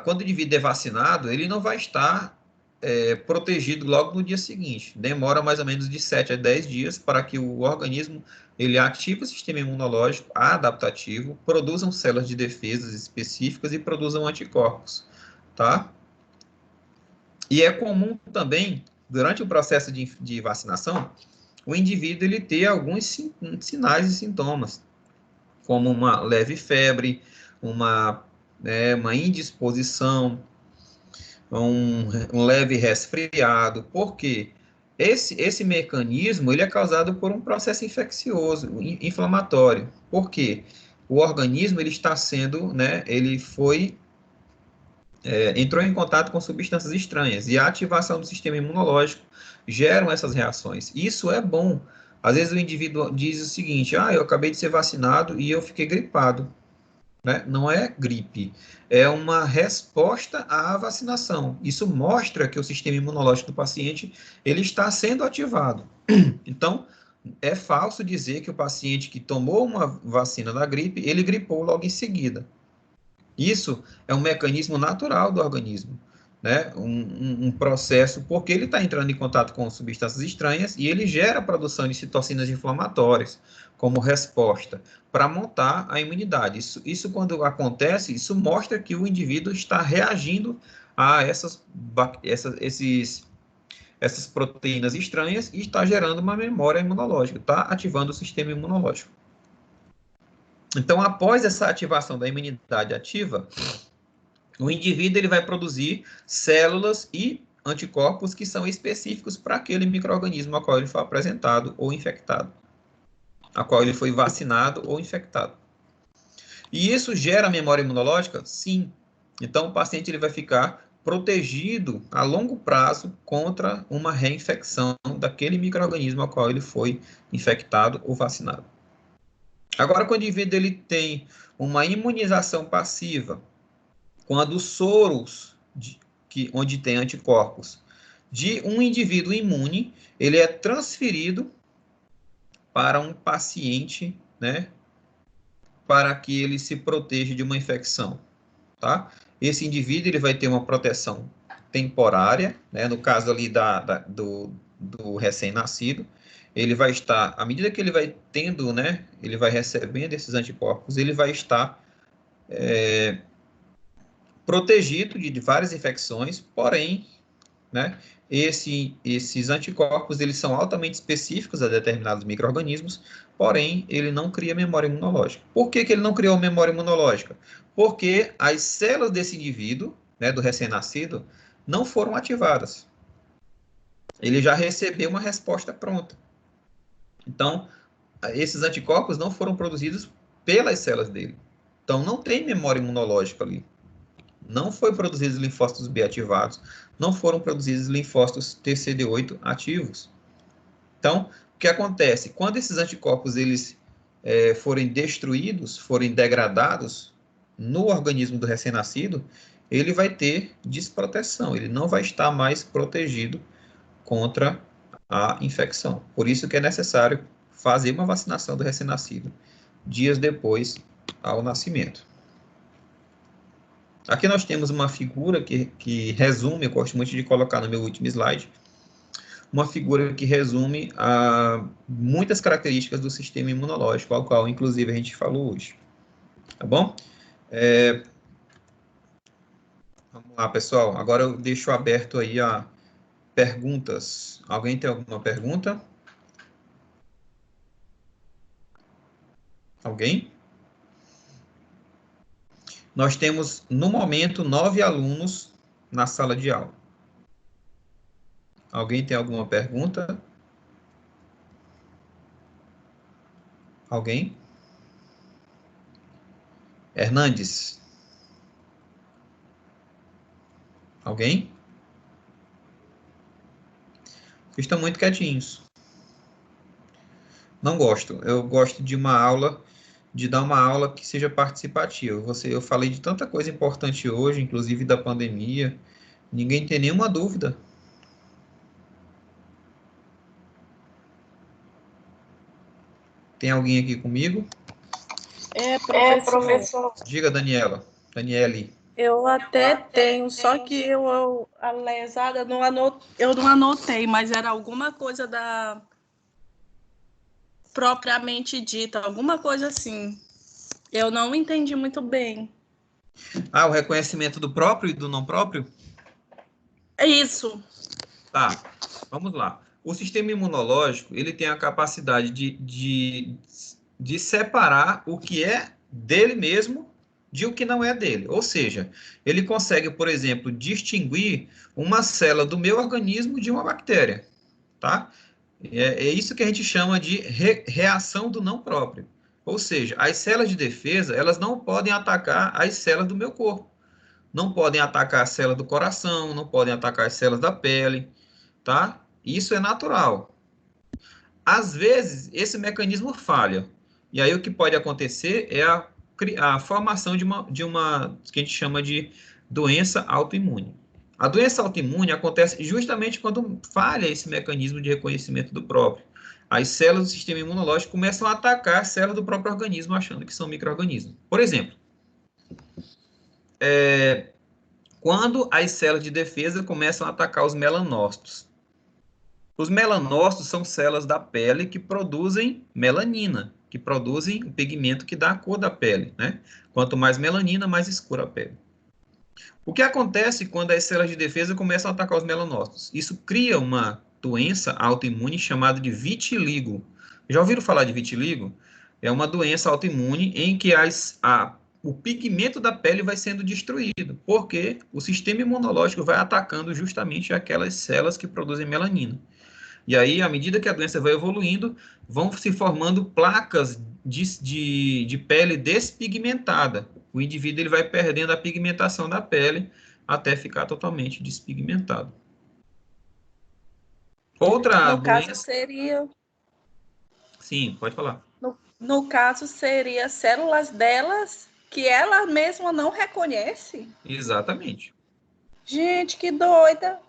quando o indivíduo é vacinado, ele não vai estar protegido logo no dia seguinte. Demora mais ou menos de 7 a 10 dias para que o organismo ele ative o sistema imunológico adaptativo, produzam células de defesa específicas e produzam anticorpos, tá? E é comum também, durante o processo de vacinação, o indivíduo ele ter alguns sinais e sintomas, como uma leve febre, uma indisposição, um leve resfriado. Por quê? Esse mecanismo ele é causado por um processo infeccioso, inflamatório. Por quê? O organismo ele está sendo, né, ele foi entrou em contato com substâncias estranhas e a ativação do sistema imunológico geram essas reações. Isso é bom. Às vezes o indivíduo diz o seguinte: eu acabei de ser vacinado e eu fiquei gripado. Né? Não é gripe, é uma resposta à vacinação. Isso mostra que o sistema imunológico do paciente ele está sendo ativado. Então, é falso dizer que o paciente que tomou uma vacina da gripe, ele gripou logo em seguida. Isso é um mecanismo natural do organismo, né? Um processo, porque ele está entrando em contato com substâncias estranhas e ele gera a produção de citocinas inflamatórias como resposta para montar a imunidade. Isso quando acontece, isso mostra que o indivíduo está reagindo a essas proteínas estranhas e está gerando uma memória imunológica, está ativando o sistema imunológico. Então, após essa ativação da imunidade ativa, o indivíduo ele vai produzir células e anticorpos que são específicos para aquele micro-organismo a qual ele foi apresentado ou infectado, a qual ele foi vacinado ou infectado. E isso gera memória imunológica? Sim. Então, o paciente ele vai ficar protegido a longo prazo contra uma reinfecção daquele micro-organismo a qual ele foi infectado ou vacinado. Agora, quando o indivíduo ele tem uma imunização passiva, quando os soros, onde tem anticorpos, de um indivíduo imune, ele é transferido para um paciente, né, para que ele se proteja de uma infecção, tá? Esse indivíduo ele vai ter uma proteção temporária, né, no caso ali do recém-nascido, ele vai estar, à medida que ele vai tendo, né, ele vai recebendo esses anticorpos, ele vai estar protegido de várias infecções, porém, né, esses anticorpos, eles são altamente específicos a determinados micro-organismos, porém, ele não cria memória imunológica. Por que ele não criou memória imunológica? Porque as células desse indivíduo, né, do recém-nascido, não foram ativadas. Ele já recebeu uma resposta pronta. Então, esses anticorpos não foram produzidos pelas células dele. Então, não tem memória imunológica ali. Não foi produzidos linfócitos B ativados, não foram produzidos linfócitos TCD8 ativos. Então, o que acontece? Quando esses anticorpos eles forem destruídos, forem degradados no organismo do recém-nascido, ele vai ter desproteção, ele não vai estar mais protegido contra a infecção. Por isso que é necessário fazer uma vacinação do recém-nascido dias depois ao nascimento. Aqui nós temos uma figura que resume, eu gosto muito de colocar no meu último slide, uma figura que resume muitas características do sistema imunológico, ao qual, inclusive, a gente falou hoje. Tá bom? Vamos lá, pessoal. Agora eu deixo aberto aí a perguntas. Alguém tem alguma pergunta? Alguém? Nós temos, no momento, 9 alunos na sala de aula. Alguém tem alguma pergunta? Alguém? Hernandes? Alguém? Vocês estão muito quietinhos. Não gosto. Eu gosto de dar uma aula que seja participativa. Eu falei de tanta coisa importante hoje, inclusive da pandemia. Ninguém tem nenhuma dúvida. Tem alguém aqui comigo? Professor. Diga, Daniela. Daniele. Eu até tenho, só que a lesada eu não anotei, mas era alguma coisa da propriamente dita, alguma coisa assim. Eu não entendi muito bem. O reconhecimento do próprio e do não próprio? É isso. Tá, vamos lá. O sistema imunológico, ele tem a capacidade de separar o que é dele mesmo de o que não é dele. Ou seja, ele consegue, por exemplo, distinguir uma célula do meu organismo de uma bactéria, tá? É isso que a gente chama de reação do não próprio. Ou seja, as células de defesa, elas não podem atacar as células do meu corpo. Não podem atacar as células do coração, não podem atacar as células da pele, tá? Isso é natural. Às vezes, esse mecanismo falha. E aí o que pode acontecer é a formação de uma que a gente chama de doença autoimune. A doença autoimune acontece justamente quando falha esse mecanismo de reconhecimento do próprio. As células do sistema imunológico começam a atacar as células do próprio organismo, achando que são micro-organismos. Por exemplo, quando as células de defesa começam a atacar os melanócitos. Os melanócitos são células da pele que produzem melanina, que produzem o pigmento que dá a cor da pele, né? Quanto mais melanina, mais escura a pele. O que acontece quando as células de defesa começam a atacar os melanócitos? Isso cria uma doença autoimune chamada de vitiligo. Já ouviram falar de vitiligo? É uma doença autoimune em que o pigmento da pele vai sendo destruído, porque o sistema imunológico vai atacando justamente aquelas células que produzem melanina. E aí, à medida que a doença vai evoluindo, vão se formando placas de pele despigmentada. O indivíduo ele vai perdendo a pigmentação da pele até ficar totalmente despigmentado. Outra No caso doença... seria, Sim, pode falar. no caso seria células delas que ela mesma não reconhece. Exatamente. Gente, que doida.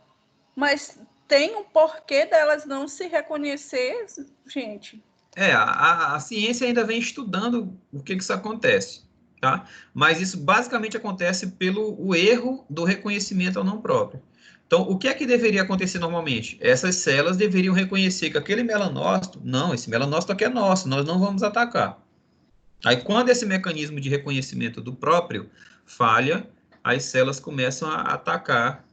Mas tem um porquê delas não se reconhecer, gente. A ciência ainda vem estudando o que isso acontece, tá? Mas isso basicamente acontece pelo o erro do reconhecimento ao não próprio. Então, o que é que deveria acontecer normalmente? Essas células deveriam reconhecer que aquele melanócito, não, esse melanócito aqui é nosso, nós não vamos atacar. Aí, quando esse mecanismo de reconhecimento do próprio falha, as células começam a atacar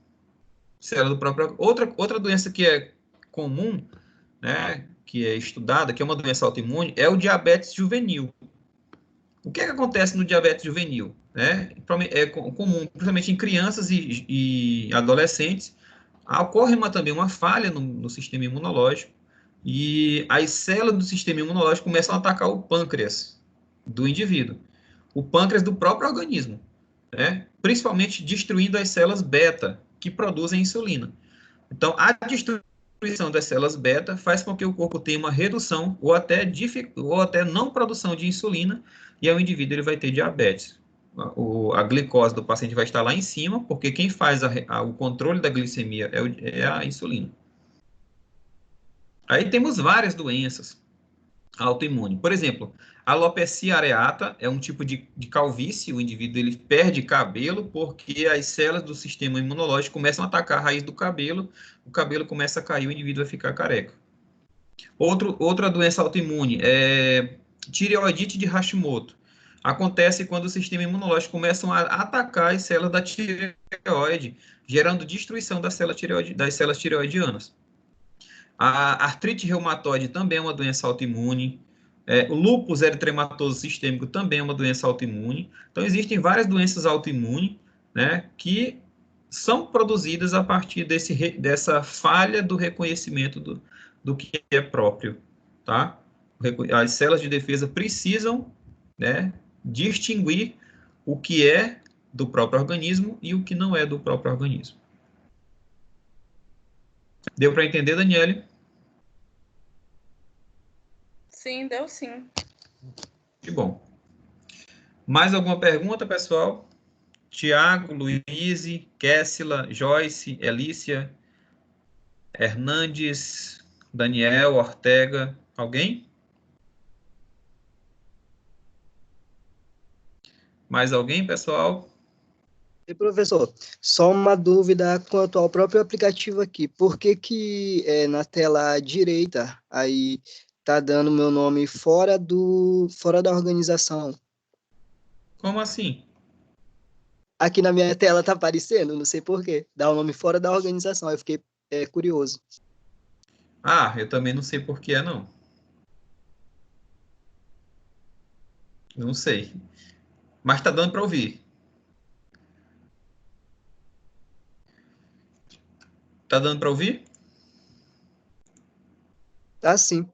célula do próprio... Outra doença que é comum, né, que é estudada, que é uma doença autoimune, é o diabetes juvenil. O que é que acontece no diabetes juvenil? Né? É comum, principalmente em crianças e adolescentes, ocorre também uma falha no sistema imunológico e as células do sistema imunológico começam a atacar o pâncreas do indivíduo, o pâncreas do próprio organismo, né? Principalmente destruindo as células beta, que produzem insulina. Então, a destruição das células beta faz com que o corpo tenha uma redução ou até não produção de insulina, e aí o indivíduo ele vai ter diabetes. A glicose do paciente vai estar lá em cima, porque quem faz o controle da glicemia é a insulina. Aí temos várias doenças autoimune. Por exemplo, a alopecia areata é um tipo de calvície, o indivíduo ele perde cabelo porque as células do sistema imunológico começam a atacar a raiz do cabelo, o cabelo começa a cair, o indivíduo vai ficar careca. Outra doença autoimune é tireoidite de Hashimoto. Acontece quando o sistema imunológico começa a atacar as células da tireoide, gerando destruição das células tireoidianas. A artrite reumatoide também é uma doença autoimune. O lúpus eritematoso sistêmico também é uma doença autoimune. Então, existem várias doenças autoimunes, né, que são produzidas a partir dessa falha do reconhecimento do que é próprio, tá? As células de defesa precisam, né, distinguir o que é do próprio organismo e o que não é do próprio organismo. Deu para entender, Daniele? Sim, deu sim. Que bom. Mais alguma pergunta, pessoal? Tiago, Luiz, Kessila, Joyce, Elícia, Hernandes, Daniel, Ortega, alguém? Mais alguém, pessoal? E professor, só uma dúvida quanto ao próprio aplicativo aqui. Por que na tela direita aí tá dando meu nome fora da organização? Como assim? Aqui na minha tela tá aparecendo, não sei por quê. Dá o nome fora da organização. Eu fiquei curioso. Ah, eu também não sei por que é, não. Não sei. Mas está dando para ouvir. Tá dando para ouvir? Tá sim.